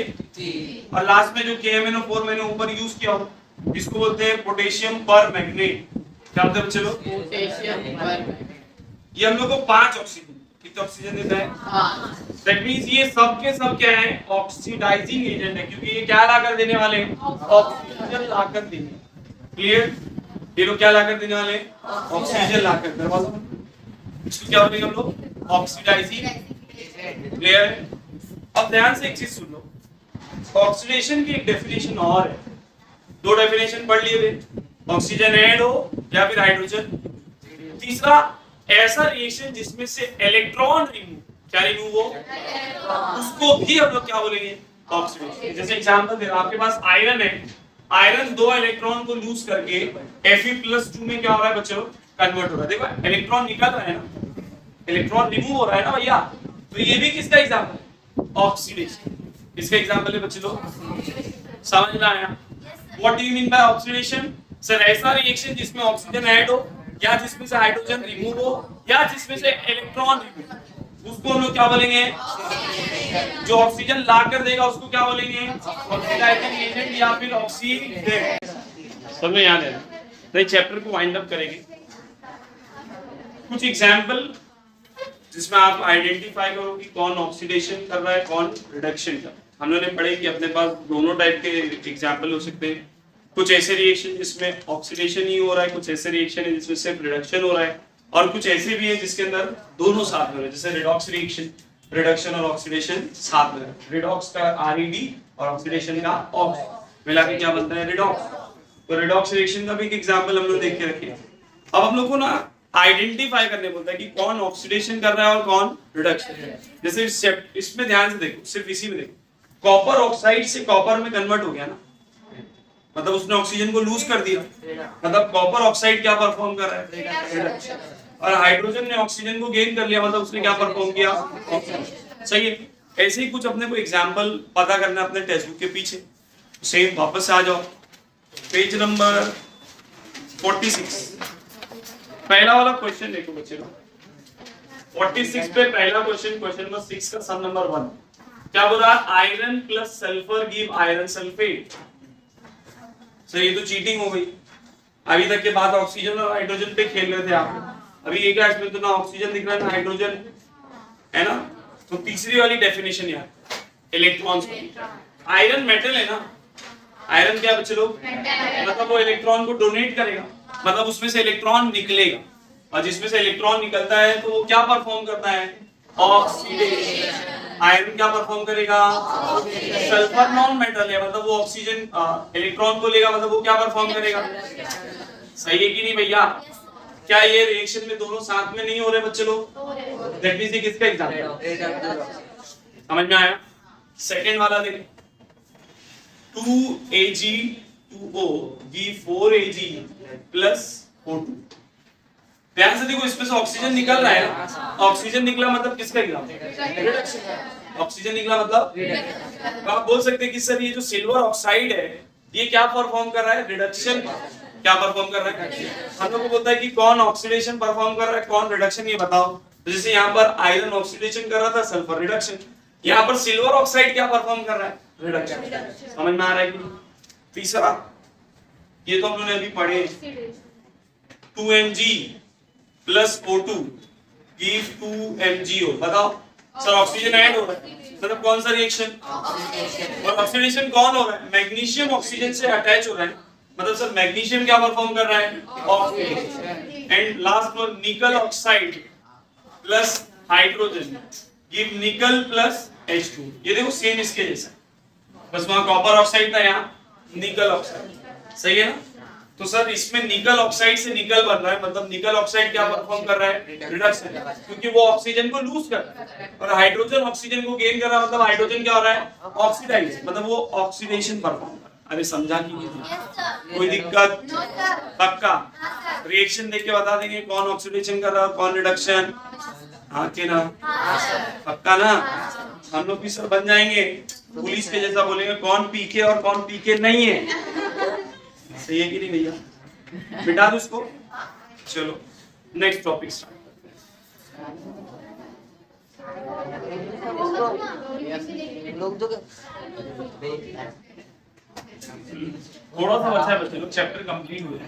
और लास्ट में जो KMnO4 मैंने ऊपर यूज किया हो, इसको बोलते हैं पोटेशियम पर मैग्नेट। क्या बोलते हैं बच्चे लोग? पोटेशियम पर। ये हम लोग को 5 ऑक्सीजन, कितने ऑक्सीजन देता है? दैट मींस ये सब के सब क्या है, ऑक्सीडाइजिंग एजेंट है, क्योंकि ये क्या लाकर देने वाले हैं, ऑक्सीजन लाकर देने। क्लियर? ये लोग क्या लाकर देने वाले हैं, ऑक्सीजन लाकर। दरवाजा इसको क्या बोलेंगे हम लोग, ऑक्सीडाइजिंग। क्लियर है? अब ध्यान से एक चीज सुन लो, ऑक्सीडेशन की एक डेफिनेशन और है। 2 डेफिनेशन पढ़ लिए थे, ऑक्सीजन ऐड हो या फिर हाइड्रोजन। तीसरा ऐसा रिएक्शन जिसमें से इलेक्ट्रॉन रिमूव, क्या रिमूव हो, उसको भी हम लोग क्या बोलेंगे, ऑक्सीडेशन। जैसे एग्जांपल दे रहा हूं, आपके पास आयरन है, आयरन 2 इलेक्ट्रॉन को लूज करके Fe+2 में क्या हो रहा है बच्चों, कन्वर्ट हो रहा है। देखो इलेक्ट्रॉन निकल रहा है ना, इलेक्ट्रॉन रिमूव हो रहा है ना भैया, तो ये भी किसका एग्जांपल है, ऑक्सीडेशन। इसका एग्जांपल है बच्चे लोग, समझ में आया? What do you mean by oxidation? Sir ऐसा रिएक्शन जिसमें ऑक्सीजन ऐड हो या जिसमें से हाइड्रोजन रिमूव हो या जिसमें से इलेक्ट्रॉन रिमूव, उसको हम लोग क्या बोलेंगे, जो ऑक्सीजन ला कर देगा उसको क्या बोलेंगे, ऑक्सीडाइजिंग एजेंट या फिर ऑक्सीडेंट। सब में याद है? नहीं, चैप्टर को वाइंड अप करेंगे। कुछ एग्जांपल जिसमें आप आइडेंटिफाई करो कि कौन ऑक्सीडेशन कर रहा है, कौन रिडक्शन कर रहा है। हम लोगों ने पढ़े कि अपने पास दोनों टाइप के एग्जांपल हो सकते हैं। कुछ ऐसे रिएक्शन जिसमें ऑक्सीडेशन ही हो रहा है, कुछ ऐसे रिएक्शन है जिसमें सिर्फ रिडक्शन हो रहा है, और कुछ ऐसे भी है जिसके अंदर दोनों साथ में हो रहे हैं, जैसे रिडॉक्स रिएक्शन, रिडक्शन और ऑक्सीडेशन साथ में। रिडॉक्स का RED और ऑक्सीडेशन का ऑक्स मिला के क्या बनता है, रिडॉक्स। तो रिडॉक्स रिएक्शन का भी एक एग्जांपल हम लोग देख के रखे। अब हम लोग को ना आइडेंटिफाई करने बोलता है कि कौन ऑक्सीडेशन कर रहा है और कौन रिडक्शन। जैसे इसमें ध्यान से देखो, सिर्फ इसी में देखो, कॉपर ऑक्साइड से कॉपर में कन्वर्ट हो गया ना, मतलब उसने ऑक्सीजन को लूज कर दिया, मतलब कॉपर ऑक्साइड क्या परफॉर्म कर रहा है, रिडक्शन। और हाइड्रोजन ने ऑक्सीजन को गेन कर लिया, मतलब उसने क्या परफॉर्म किया, ऑक्सीजन। सही है? ऐसे ही कुछ अपने को एग्जांपल पता करना अपने टेक्स्ट बुक के पीछे। सेम वापस आ जाओ, पेज नंबर 46, पहला वाला क्वेश्चन देखो बच्चे लोग। 46 पे पहला क्वेश्चन, क्वेश्चन नंबर 6 का सम नंबर 1 क्या बोल रहा है, iron plus sulphur give iron sulphate. Sir ये तो चीटिंग हो गई। अभी तक के बाद ऑक्सीजन और हाइड्रोजन पे खेल रहे थे आप, अभी एक इसमें तो ना ऑक्सीजन दिख रहा है ना हाइड्रोजन है ना। तो तीसरी वाली डेफिनेशन यार, इलेक्ट्रॉन्स। आयरन मेटल है ना, आयरन क्या बच्चे लोग, मतलब वो इलेक्ट्रॉन को डोनेट करेगा, मतलब उसमें से इलेक्ट्रॉन निकलेगा, और जिसमें से इलेक्ट्रॉन निकलता है तो वो क्या परफॉर्म करता है, ऑक्सीडेशन। आयरन क्या परफॉर्म करेगा, सल्फर नॉन मेटल है, मतलब वो ऑक्सीजन इलेक्ट्रॉन को लेगा, मतलब वो क्या परफॉर्म करेगा। सही है कि नहीं भैया? क्या ये रिएक्शन में दोनों साथ में नहीं हो रहे बच्चे लोग? दैट मींस ये किसका एग्जांपल, समझ में आया? सेकंड वाला देखें, 2Ag2O give 4Ag plus O2। ध्यान से देखो, इसमें से ऑक्सीजन निकल रहा है ना, ऑक्सीजन निकला मतलब किसका एग्जांपल, ऑक्सीजन निकला मतलब आप बोल सकते हैं कि सर ये जो सिल्वर ऑक्साइड है ये क्या परफॉर्म कर रहा है, रिडक्शन। क्या परफॉर्म कर रहा है, हम लोग को बोलता है कि कौन ऑक्सीडेशन परफॉर्म कर रहा है, कौन रिडक्शन, ये बताओ। तो जैसे यहाँ पर आयरन ऑक्सीडेशन कर रहा था, सल्फर रिडक्शन। यहाँ पर सिल्वर ऑक्साइड क्या परफॉर्म कर रहा है? रिडक्शन। समझ में आ रहा है कि नहीं? तीसरा, ये तो हम लोगों ने अभी पढ़े, 2Mg plus O2 give 2MgO। बताओ सर, ऑक्सीजन ऐड हो रहा है, मतलब कौन सा रिएक्शन? और ऑक्सीडेशन कौन हो रहा है? मैग्नीशियम ऑक्सीजन से अटैच हो रहा है, मतलब सर मैग्नीशियम क्या परफॉर्म कर रहा है? ऑक्सीडेशन। एंड लास्ट वन, निकल oxide plus hydrogen give nickel plus H2। ये देखो सेम इसके जैसा, बस वहां कॉपर ऑक्साइड था, यहाँ निकल ऑक्साइड। सही है ना? तो सर इसमें निकल ऑक्साइड से निकल बन रहा है, मतलब निकल ऑक्साइड क्या परफॉर्म कर रहा है? रिडक्शन, क्योंकि वो ऑक्सीजन को लूज कर रहा है और हाइड्रोजन ऑक्सीजन को गेन कर रहा है, मतलब हाइड्रोजन क्या हो रहा है? ऑक्सीडाइज, मतलब वो ऑक्सीडेशन परफॉर्म कर रहा है। अरे समझा कि नहीं? कोई दिक्कत? पक्का? रिएक्शन देख के बता देंगे कौन ऑक्सीडेशन कर रहा है, कौन रिडक्शन। हाँ कि ना? पक्का ना? हम लोग भी सर बन जाएंगे, पुलिस के जैसा बोलेंगे कौन पीके और कौन पीके नहीं है। सही है कि नहीं भैया? बिठा दो उसको। चलो नेक्स्ट टॉपिक स्टार्ट। लोग तो थोड़ा सा बचा है, बच्चे लोग चैप्टर कंप्लीट हो जाए।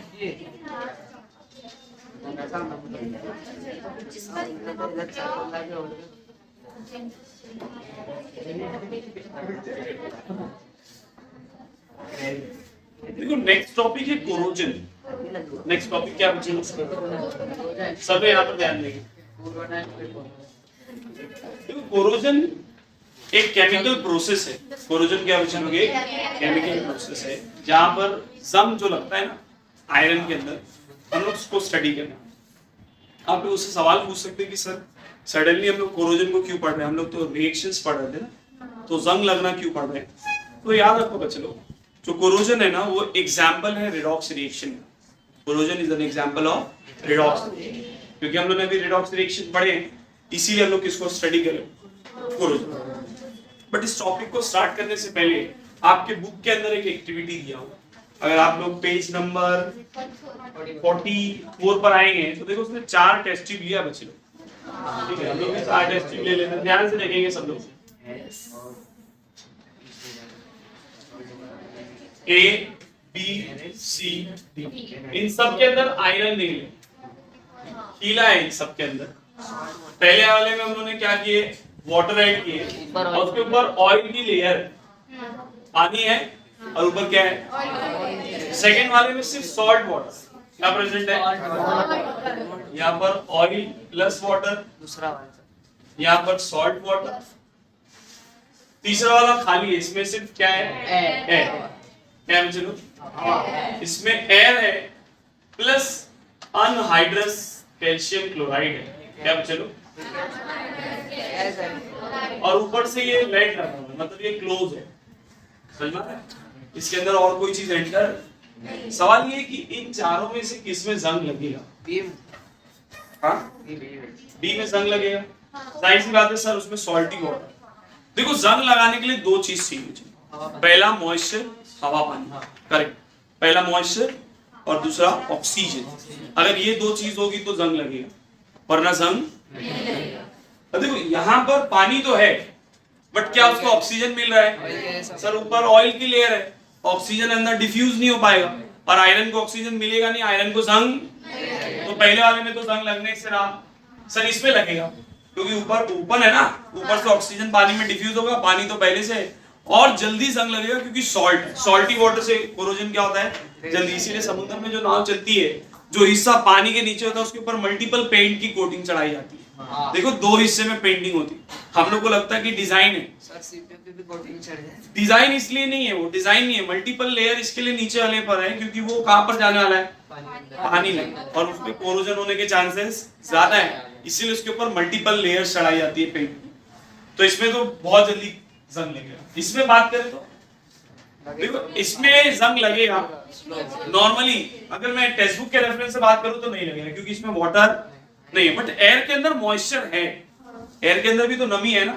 देखो नेक्स्ट टॉपिक है कोरोजन। नेक्स्ट टॉपिक क्या बचे? सब यहाँ पर ध्यान देंगे। देखो कोरोजन एक केमिकल प्रोसेस है। कोरोजन क्या बचे लोग? एक केमिकल प्रोसेस है जहां पर जंग जो लगता है ना आयरन के अंदर, हम लोग उसको स्टडी करना। आप लोग उससे सवाल पूछ सकते हैं कि सर सडनली हम लोग कोरोजन को क्यों पढ़ रहे हैं? हम लोग तो रिएक्शंस पढ़ रहे थे ना, तो जंग लगना क्यों पढ़ रहे हैं? तो याद रखो बच्चे लोग, जो कोरोजन है ना वो एग्जाम्पल है रिडॉक्स रिएक्शन का। Corrosion is an example of redox, क्योंकि हम लोग ने अभी रिडॉक्स रिएक्शन पढ़े, इसीलिए हम लोग किसको स्टडी करें? कोरोजन। बट इस टॉपिक को स्टार्ट करने से पहले आपके बुक के अंदर एक एक्टिविटी दिया हुआ, अगर आप लोग पेज नंबर 44 पर आएंगे तो देखो उसने 4 टेस्ट ट्यूब लिया बच्चे लोग। ठीक है, हम लोग भी 4 टेस्ट ट्यूब ले लेते हैं, ध्यान से देखेंगे सब लोग। A, B, C, D, इन सब के अंदर आयरन निकले, हीला है इन सब के अंदर। पहले वाले में हम लोगों ने क्या किए? वाटर ऐड किए और उसके ऊपर ऑयल की लेयर, पानी है और ऊपर क्या है? सेकेंड वाले में सिर्फ सॉल्ट वाटर क्या प्रेजेंट है? यहाँ पर ऑयल प्लस वाटर, दूसरा वाला यहाँ पर सॉल्ट वाटर। तीसरा वाला खाली है, इसमें सिर्फ क्या है? एयर। क्या है चलो? इसमें एयर है प्लस अनहाइड्रस कैल्शियम क्लोराइड है। क्या चलो? और ऊपर से ये लेड रखा हुआ है, मतलब ये क्लोज है। समझ में आ रहा है? इसके अंदर और कोई चीज एंटर। सवाल ये है कि इन चारों में से किस में जंग लगेगा? हाँ, डी में जंग लगेगा। जाहिर सी बात है सर, उसमें सॉल्टी वाटर। देखो जंग लगाने के लिए 2 चीज चाहिए। पहला मॉइस्चर, हवा पानी। करेक्ट, पहला मॉइस्चर और दूसरा ऑक्सीजन। अगर ये 2 चीज होगी तो जंग लगेगा, वरना जंग देखो यहाँ पर पानी तो है बट क्या उसको ऑक्सीजन मिल रहा है? सर ऊपर ऑयल की लेयर है, ऑक्सीजन अंदर डिफ्यूज नहीं हो पाएगा और आयरन को ऑक्सीजन मिलेगा नहीं, आयरन को जंग। तो पहले वाले में तो जंग लगने से रहा, सर इसमें लगेगा क्योंकि ऊपर ओपन है ना, ऊपर से ऑक्सीजन पानी में डिफ्यूज होगा, पानी तो पहले से है और जल्दी जंग लगेगा क्योंकि सॉल्ट है। सॉल्टी वाटर से कोरोजन क्या होता है? जल्दी। इसीलिए समुद्र में जो नाव चलती है, जो हिस्सा पानी के नीचे होता है उसके ऊपर मल्टीपल पेंट की कोटिंग चढ़ाई जाती है। देखो 2 हिस्से में पेंटिंग होती है। हम लोग को लगता है कि डिजाइन है, डिजाइन इसलिए नहीं है, वो डिजाइन नहीं है, मल्टीपल लेयर इसके लिए नीचे वाले पर है क्योंकि वो कहां पर जाने वाला है? पानी में, और उसमें कोरोजन होने के चांसेस ज्यादा है, इसीलिए उसके ऊपर मल्टीपल लेयर चढ़ाई जाती है पेंट। तो इसमें तो बहुत जल्दी जंग लगेगा। इसमें बात करें तो देखो इसमें जंग लगेगा नॉर्मली, अगर मैं टेक्स्ट बुक के रेफरेंस से बात करूं तो नहीं लगेगा क्योंकि इसमें वाटर नहीं है, बट एयर के अंदर मॉइस्चर है, एयर के अंदर भी तो नमी है ना,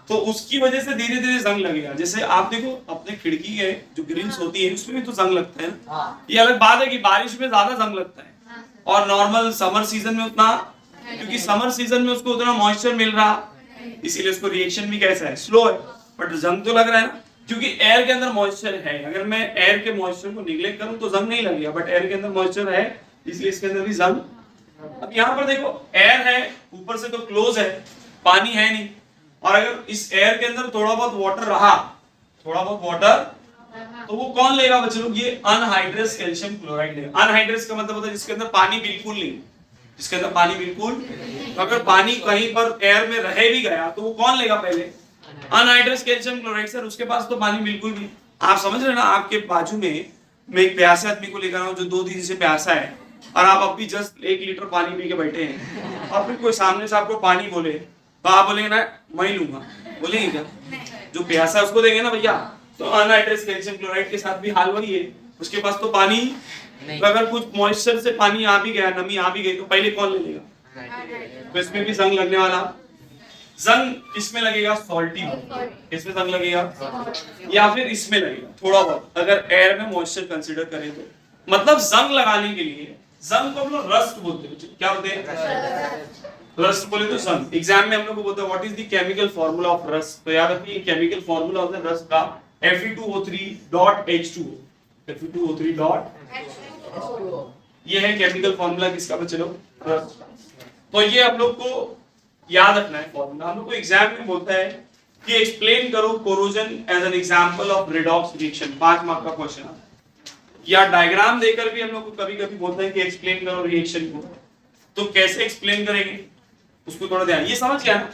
तो उसकी वजह से धीरे धीरे जंग लगेगा। जैसे आप देखो अपने खिड़की के जो ग्रिल्स होती है उसमें भी तो जंग लगता है ना। ये अलग बात है कि बारिश में ज्यादा जंग लगता है और नॉर्मल समर सीजन में उतना क्योंकि समर सीजन में उसको उतना मॉइस्चर मिल रहा, इसीलिए उसको रिएक्शन भी कैसा है, स्लो है। बट जंग तो लग रहा है ना, क्योंकि एयर के अंदर मॉइस्चर है। अगर मैं एयर के मॉइस्चर को निगलेक्ट करूं तो जंग नहीं लगेगा, बट एयर के अंदर मॉइस्चर है, इसलिए इसके अंदर भी जंग। अब यहाँ पर देखो एयर है, ऊपर से तो क्लोज है, पानी है नहीं, और अगर इस एयर के अंदर थोड़ा बहुत वाटर रहा, थोड़ा बहुत वाटर, तो वो कौन लेगा बच्चे लोग, ये अनहाइड्रस कैल्शियम क्लोराइड लेगा। अनहाइड्रस का मतलब होता है जिसके अंदर पानी बिल्कुल नहीं, जिसके अंदर पानी बिल्कुल। तो अगर पानी कहीं पर एयर में रह भी गया तो वो कौन लेगा पहले, अनहाइड्रस कैल्शियम क्लोराइड। सर उसके पास तो पानी बिल्कुल भी, आप समझ रहे हैं ना, आपके बाजू में मैं एक प्यासे आदमी को लेकर आऊं जो 2 दिन से प्यासा है, और आप अभी जस्ट 1 लीटर पानी पी के बैठे हैं, और फिर कोई सामने से आपको पानी बोले तो आप बोलेंगे ना मैं लूंगा, बोलेंगे क्या? जो प्यासा है उसको देंगे ना भैया। तो अनहाइड्रस कैल्शियम क्लोराइड के साथ भी हाल वही है, उसके पास तो पानी, तो अगर कुछ मॉइस्चर से पानी आ भी गया, नमी आ भी गई, तो पहले कौन ले लेगा? तो इसमें भी जंग लगने वाला। जंग किसमें लगेगा, सॉल्टी में। किसमें जंग लगेगा, या फिर इसमें लगेगा थोड़ा बहुत, अगर एयर में मॉइस्चर कंसीडर करें तो। मतलब जंग लगाने के लिए, जंग को हम लोग रस्ट बोलते हैं। क्या बोलते हैं, रस्ट बोले तो जंग। एग्जाम में हम लोग को बोलते हैं what is the chemical formula of rust, तो याद रखिए केमिकल फार्मूला होता है रस्ट का Fe2O3.H2O। Fe2O3. ये है केमिकल फार्मूला किसका बच्चे लोग, रस्ट का। तो ये हम लोग को याद रखना है फार्मूला। हम लोग को एग्जाम में बोलता है कि एक्सप्लेन करो corrosion as an example of redox reaction, 5 mark का क्वेश्चन। या डायग्राम देकर भी हम लोग को कभी-कभी बोलता है कि एक्सप्लेन करो रिएक्शन को। तो कैसे एक्सप्लेन करेंगे उसको थोड़ा ध्यान, ये समझ गया ना।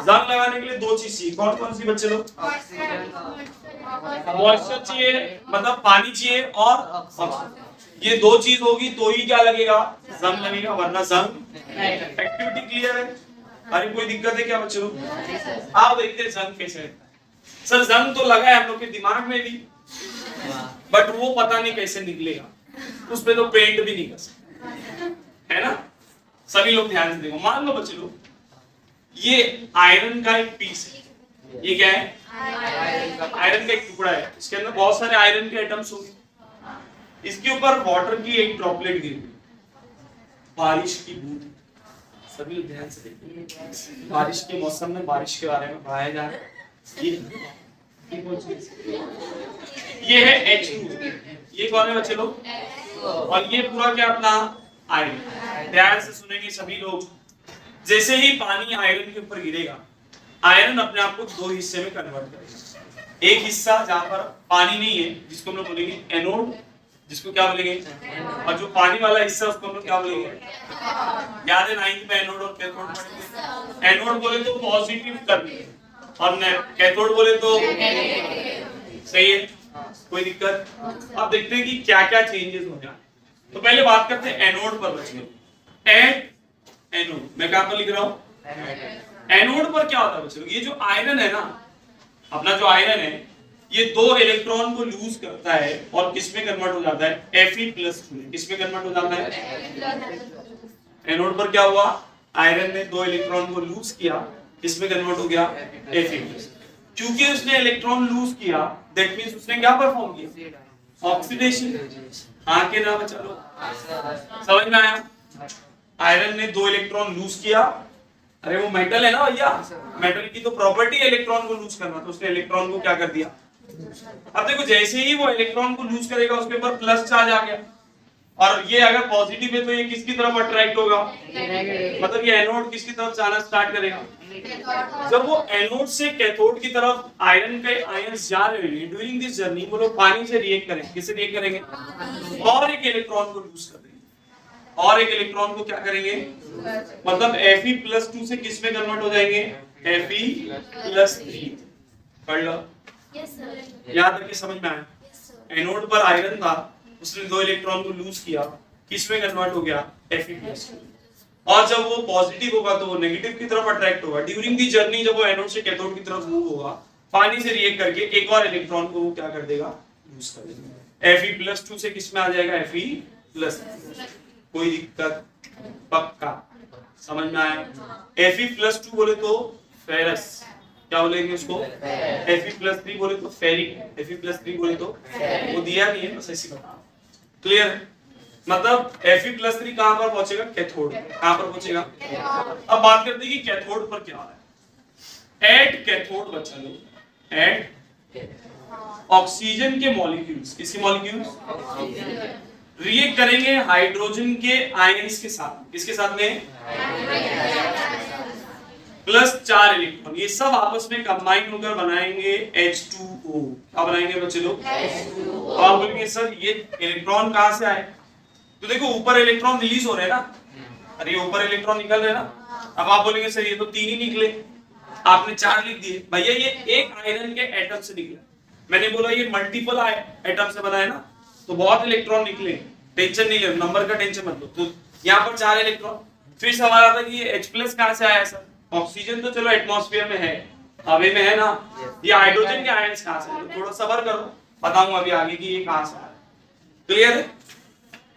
जंग लगाने के लिए 2 चीज चाहिए, कौन कौन सी बच्चे लोग, मॉइस्चर चाहिए, मतलब पानी चाहिए, और ऑक्सीजन। ये 2 चीज होगी तो ही क्या लगेगा, जंग लगेगा, वरना जंग। एक्टिविटी क्लियर है? अरे कोई दिक्कत है क्या बच्चे लोग? आओ देखते हैं जंग कैसे है। सर जंग तो लगा है हम लोग के दिमाग में भी, बट वो पता नहीं कैसे निकलेगा, उस पे तो पेंट भी नहीं कर सकते, है ना। सभी लोग ध्यान से देखो। मान लो बच्चे लोग ये आयरन का एक पीस है, ये क्या है, आयरन का एक टुकड़ा है, इसके अंदर बहुत सारे आयरन के एटम्स होंगे। इसके ऊपर वाटर की एक ड्रॉपलेट गिरी, बारिश की बूंद। सभी लोग ध्यान से देखिए, बारिश के मौसम में बारिश के बारे में पढ़ाया जा रहा है। ये कौन चीज, ये है H2। ये कौन है बच्चे लोग, और ये पूरा क्या अपना आयरन। ध्यान से सुनेंगे सभी लोग। जैसे ही पानी आयरन के ऊपर गिरेगा, आयरन अपने आप को 2 हिस्से में कन्वर्ट करेगा। एक हिस्सा जहां पर पानी नहीं है, जिसको हम लोग बोलेंगे एनोड, जिसको क्या बोलेंगे, और जो पानी वाला हिस्सा उसको हम लोग क्या बोलेंगे, याद है 9th में एनोड और कैथोड पढ़ेंगे। एनोड बोले तो पॉजिटिव करंट, और कैथोड बोले तो सही है, कोई दिक्कत। अब देखते हैं कि क्या क्या चेंजेस हो जाए। तो पहले बात करते हैं एनोड पर बच्चे। एनोड मैं कहां पर लिख रहा हूं, एनोड पर क्या होता है बच्चों, ये जो आयरन है ना, अपना जो आयरन है, ये 2 इलेक्ट्रॉन को लूज करता है और किसमें कन्वर्ट हो जाता है, Fe+2। किसमें कन्वर्ट हो जाता है, एनोड पर क्या हुआ, आयरन ने 2 इलेक्ट्रॉन को लूज किया, किसमें कन्वर्ट हो गया, Fe+। क्योंकि उसने इलेक्ट्रॉन लूज किया, दैट मींस उसने क्या परफॉर्म किया, ऑक्सीडेशन। हाँ के ना बच्चा लोग, समझ में आया। आयरन ने 2 इलेक्ट्रॉन लूज किया, अरे वो मेटल है ना भैया, मेटल की तो प्रॉपर्टी है इलेक्ट्रॉन को लूज करना, तो उसने इलेक्ट्रॉन को क्या कर दिया। अब देखो जैसे ही वो इलेक्ट्रॉन को लूज करेगा उसके ऊपर प्लस चार्ज आ गया, और ये अगर पॉजिटिव है तो ये किसकी तरफ अट्रैक्ट होगा, मतलब ये एनोड किसकी तरफ जाना स्टार्ट करेगा। जब वो एनोड से कैथोड की तरफ आयरन के आयंस जा रहे हैं, ड्यूरिंग दिस जर्नी वो लोग पानी से रिएक्ट करेंगे, किससे रिएक्ट करेंगे, और एक इलेक्ट्रॉन को लूज कर देंगे, और एक इलेक्ट्रॉन को क्या करेंगे, मतलब Fe+2 से किस में कन्वर्ट हो जाएंगे, Fe+3। पढ़ लो, याद रखिए, समझ में आया। एनोड पर आयरन था, उसने 2 इलेक्ट्रॉन को लूज किया, किस में कन्वर्ट हो गया, Fe+2। और जब वो पॉजिटिव होगा तो वो नेगेटिव की तरफ अट्रैक्ट होगा। ड्यूरिंग दी जर्नी जब वो एनोड से कैथोड की तरफ मूव होगा, पानी से रिएक्ट करके एक और इलेक्ट्रॉन को वो क्या कर देगा, लूज कर देगा। Fe+2 से किस में आ जाएगा, Fe+3। कोई दिक्कत, पक्का समझ में आया। Fe+2 बोले तो फेरस, क्या बोलेंगे उसको, Fe+3 बोले तो फेरिक, Fe+3 बोले तो वो दिया नहीं है, बस ऐसी बता, क्लियर है। मतलब Fe+3 कहां पर पहुंचेगा? कैथोड। कहां पर पहुंचेगा? अब बात करते हैं कि कैथोड पर क्या हो रहा है। एट कैथोड बच्चा लोग, एट ऑक्सीजन के मॉलिक्यूल्स, किसके मॉलिक्यूल्स रिएक्ट करेंगे हाइड्रोजन के आयंस के साथ। किसके साथ में? प्लस 4 इलेक्ट्रॉन, ये सब आपस में कंबाइन होकर बनाएंगे H2O। क्या बनाएंगे बच्चे लोग? तो आप बोलेंगे सर ये इलेक्ट्रॉन कहां से आए? तो देखो ऊपर इलेक्ट्रॉन रिलीज हो रहे हैं ना, अरे ऊपर इलेक्ट्रॉन निकल रहे हैं ना। अब आप बोलेंगे सर ये तो 3 ही निकले, आपने 4 लिख दिए। भैया ये एक आयरन के एटम से निकला, मैंने बोला ये मल्टीपल एटम से बना है ना, तो बहुत इलेक्ट्रॉन निकले, टेंशन नहीं ले, नंबर का टेंशन मत लो। तो यहाँ पर 4 इलेक्ट्रॉन। फिर सवाल आता है कि ये H+ कहां से आया सर? ऑक्सीजन तो चलो एटमॉस्फेयर में है, हवा में है ना, ये हाइड्रोजन के आयंस कहां से? थोड़ा सब्र करो, बताऊंगा अभी आगे कि ये कहां से आया। क्लियर है?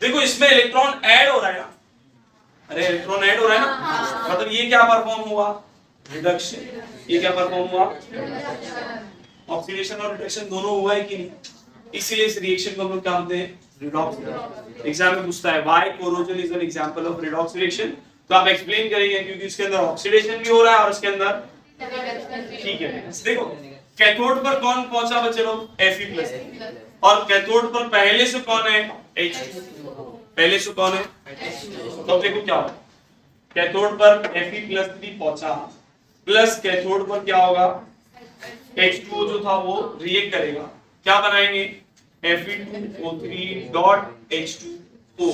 देखो इसमें इलेक्ट्रॉन ऐड हो रहा है ना, अरे इलेक्ट्रॉन ऐड हो रहा है ना, मतलब ये क्या परफॉर्म हुआ? रिडक्शन। ये क्या परफॉर्म हुआ? ऑक्सीडेशन और रिडक्शन दोनों हुआ है कि नहीं? इसीलिए इस रिएक्शन को हम लोग क्या बोलते हैं? रिडॉक्स। एग्जाम में पूछता है why corrosion is an example of redox reaction, तो आप एक्सप्लेन करेंगे क्योंकि इसके अंदर ऑक्सीडेशन भी हो रहा है और इसके अंदर, ठीक है। देखो कैथोड पर कौन पहुंचा बच्चे लोग? Fe+, और कैथोड पर पहले से कौन है? H2। पहले से कौन है? तो देखो क्या होगा, कैथोड पर Fe+3 पहुंचा, प्लस कैथोड पर क्या होगा? H2O जो था वो रिएक्ट करेगा, क्या बनाएंगे? Fe2O3.H2O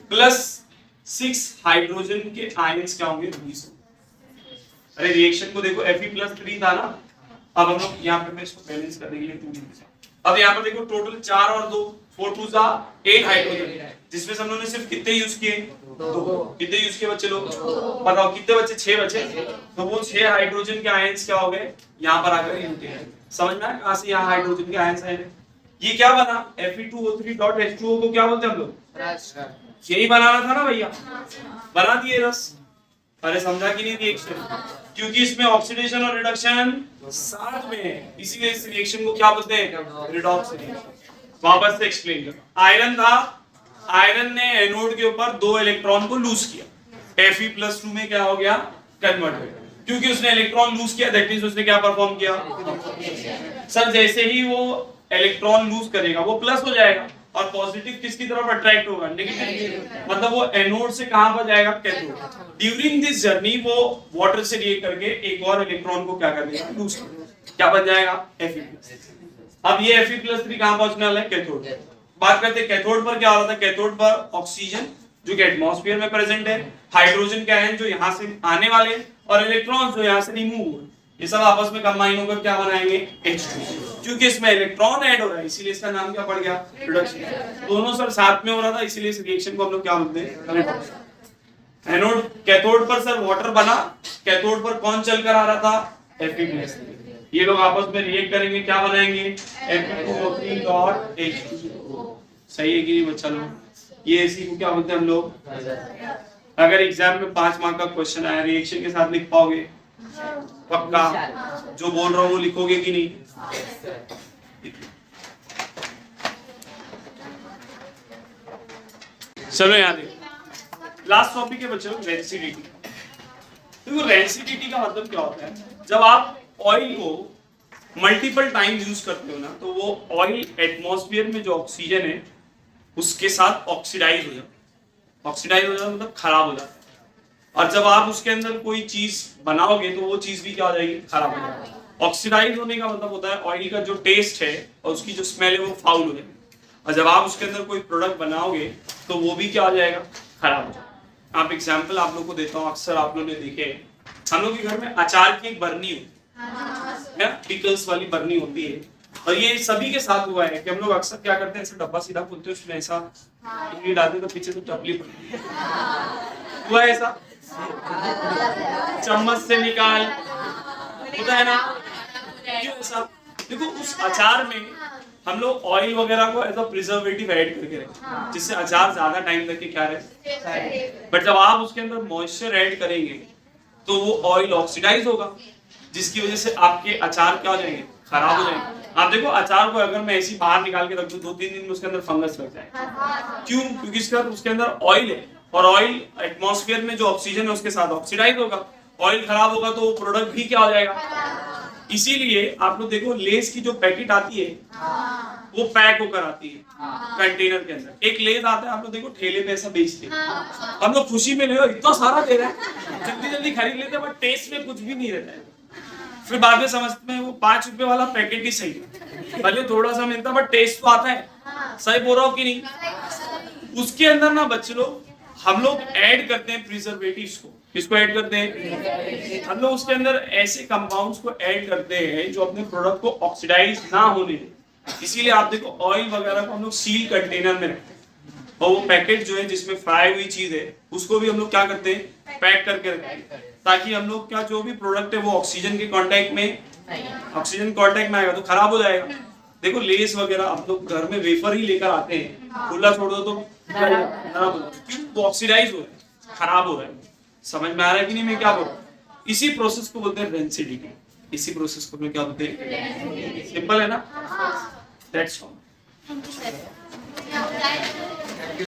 प्लस 6 हाइड्रोजन के आयंस क्या होंगे? 20। अरे रिएक्शन को देखो, Fe+3 था ना, अब हम लोग यहाँ पे मैं इसको बैलेंस करने के लिए 2 लिखा। अब यहाँ पर देखो टोटल 4 और 2, 4 2 8 हाइड्रोजन, जिसमें से हम लोगों ने सिर्फ कितने यूज किए? 2। कितने यूज किए बच्चे लोग? बताओ कितने बचे? 6 बचे। तो वो 6 हाइड्रोजन के आयंस क्या हो गए? यहाँ पर आकर यूनिट। समझ में आया कहां से यहाँ हाइड्रोजन के आयंस आए? ये क्या बना? Fe2O3.H2O को क्या बोलते हैं हम लोग? यही बनाना था ना भैया, बना दिए रस। अरे समझा कि नहीं रिएक्शन? क्योंकि इसमें ऑक्सीडेशन और रिडक्शन साथ में है, इसीलिए इस रिएक्शन को क्या बोलते हैं? Redox reaction. वापस से एक्सप्लेन करो। आयरन था, आयरन ने एनोड के ऊपर 2 इलेक्ट्रॉन को लूज किया, Fe+2 में क्या हो गया? कन्वर्ट हो गया। क्योंकि उसने इलेक्ट्रॉन लूज किया, दैट मींस उसने क्या परफॉर्म किया? सर जैसे ही वो इलेक्ट्रॉन लूज करेगा वो प्लस हो जाएगा और पॉजिटिव किसकी तरफ अट्रैक्ट होगा? नेगेटिव। मतलब वो एनोड से कहां पर जाएगा? कैथोड। ड्यूरिंग दिस जर्नी वो वाटर से रिएक्ट करके एक और इलेक्ट्रॉन को क्या कर देगा? लूज कर देगा। क्या बन जाएगा? Fe+। अब ये Fe+3 कहां पहुंचने वाला है? कैथोड। बात करते हैं कैथोड पर क्या हो रहा था। कैथोड पर ऑक्सीजन जो कि एटमॉस्फेयर में प्रेजेंट है, हाइड्रोजन के आयन जो यहां से आने वाले और इलेक्ट्रॉन्स जो यहां से रिमूव हुए, ये सब आपस में कंबाइन होकर क्या बनाएंगे? H2। क्योंकि इसमें इलेक्ट्रॉन ऐड हो रहा है इसीलिए इसका नाम क्या पड़ गया? रिडक्शन। दोनों सर साथ में हो रहा था इसीलिए इस रिएक्शन को हम लोग क्या बोलते हैं? रिडक्शन। एनोड कैथोड पर सर वाटर बना, कैथोड पर कौन चलकर आ रहा था? Fe+। ये लोग आपस में रिएक्ट करेंगे, क्या बनाएंगे? Fe2O3.H2O। सही है कि नहीं बच्चा लोग? ये इसी को क्या बोलते हैं हम लोग? अगर एग्जाम में 5 मार्क का क्वेश्चन आया रिएक्शन के साथ लिख पाओगे? पक्का? जो बोल रहा हूँ वो लिखोगे कि नहीं? चलो यहाँ देखो लास्ट टॉपिक है बच्चों, रेंसिडिटी। देखो रेंसिडिटी का मतलब क्या होता है? जब आप ऑयल को मल्टीपल टाइम यूज करते हो ना, तो वो ऑयल एटमॉस्फेयर में जो ऑक्सीजन है उसके साथ ऑक्सीडाइज हो जाता है। ऑक्सीडाइज हो जाता है मतलब खराब हो जाता है। और जब आप उसके अंदर कोई चीज बनाओगे तो वो चीज भी क्या हो जाएगी? खराब हो जाएगी। ऑक्सीडाइज होने का मतलब होता है ऑयल का जो टेस्ट है और उसकी जो स्मेल है वो फाउल हो जाएगी। और जब आप उसके अंदर कोई प्रोडक्ट बनाओगे तो वो भी क्या हो जाएगा? खराब हो जाएगा। आप एग्जाम्पल आप लोग को देता हूँ, अक्सर आप लोगों ने देखे हम लोग के घर में अचार की एक बरनी होती है, पिकल्स वाली बरनी होती है, और ये सभी के साथ हुआ है कि हम लोग अक्सर क्या करते हैं, ऐसा डब्बा सीधा खोलते हैं, उसमें ऐसा इडली डालते तो पीछे तो टपली पड़ती है। हुआ है ऐसा? चम्मच से निकाल होता है ना? क्यों ऐसा? देखो उस अचार में हम लोग ऑयल वगैरह को एज अ प्रिजर्वेटिव ऐड करके रखें जिससे अचार ज्यादा टाइम तक के क्या रहे। बट जब आप उसके अंदर मॉइस्चर ऐड करेंगे तो वो ऑयल ऑक्सीडाइज होगा, जिसकी वजह से आपके अचार क्या हो जाएंगे? खराब हो जाएंगे। आप देखो अचार को अगर मैं ऐसी बाहर निकाल के रख दूं 2-3 दिन में उसके अंदर फंगस लग जाए। क्यों? क्योंकि उसके अंदर ऑयल है और ऑयल एटमॉस्फेयर में जो ऑक्सीजन है उसके साथ ऑक्सीडाइज होगा। ऑयल खराब होगा तो वो प्रोडक्ट भी क्या हो जाएगा। इसीलिए आप लोग देखो लेस की जो पैकेट आती है वो पैक होकर आती है कंटेनर के अंदर। एक लेस आता है आप लोग देखो ठेले पे ऐसा बेचते हैं, हम लोग खुशी में ले लो इतना सारा दे रहा है, जल्दी जल्दी खरीद लेते हैं, बट टेस्ट में कुछ भी नहीं रहता है। फिर बाद में समझते हैं वो 5 रुपए वाला पैकेट ही सही है, भले थोड़ा सा मिलता बट टेस्ट तो आता है। सही बोल रहा हूँ कि नहीं? उसके अंदर ना बच्चे लोग हम लोग ऐड करते हैं प्रिजर्वेटिव्स को। किसको ऐड करते हैं? हम लोग उसके अंदर ऐसे कंपाउंड्स को ऐड करते हैं जो अपने प्रोडक्ट को ऑक्सीडाइज ना होने दें। इसीलिए आप देखो ऑयल वगैरह को हम लोग सील कंटेनर में रखते हैं और वो पैकेट जो है जिसमें फ्राई हुई चीज है उसको भी हम लोग क्या करते हैं पैक करके रखते हैं, ताकि हम लोग क्या जो भी प्रोडक्ट है वो ऑक्सीजन के कांटेक्ट में आएगा तो खराब हो जाएगा। देखो लेस वगैरह आप लोग घर में वेफर ही लेकर आते हैं, खुला छोड़ दो तो क्यों? वो ऑक्सीडाइज हो रहा है, खराब हो रहा है। समझ में आ रहा है कि नहीं मैं क्या बोल रहा हूँ? इसी प्रोसेस को बोलते हैं रेंसिडिटी। इसी प्रोसेस को क्या बोलते हैं? सिंपल है ना? That's all. Thank you sir.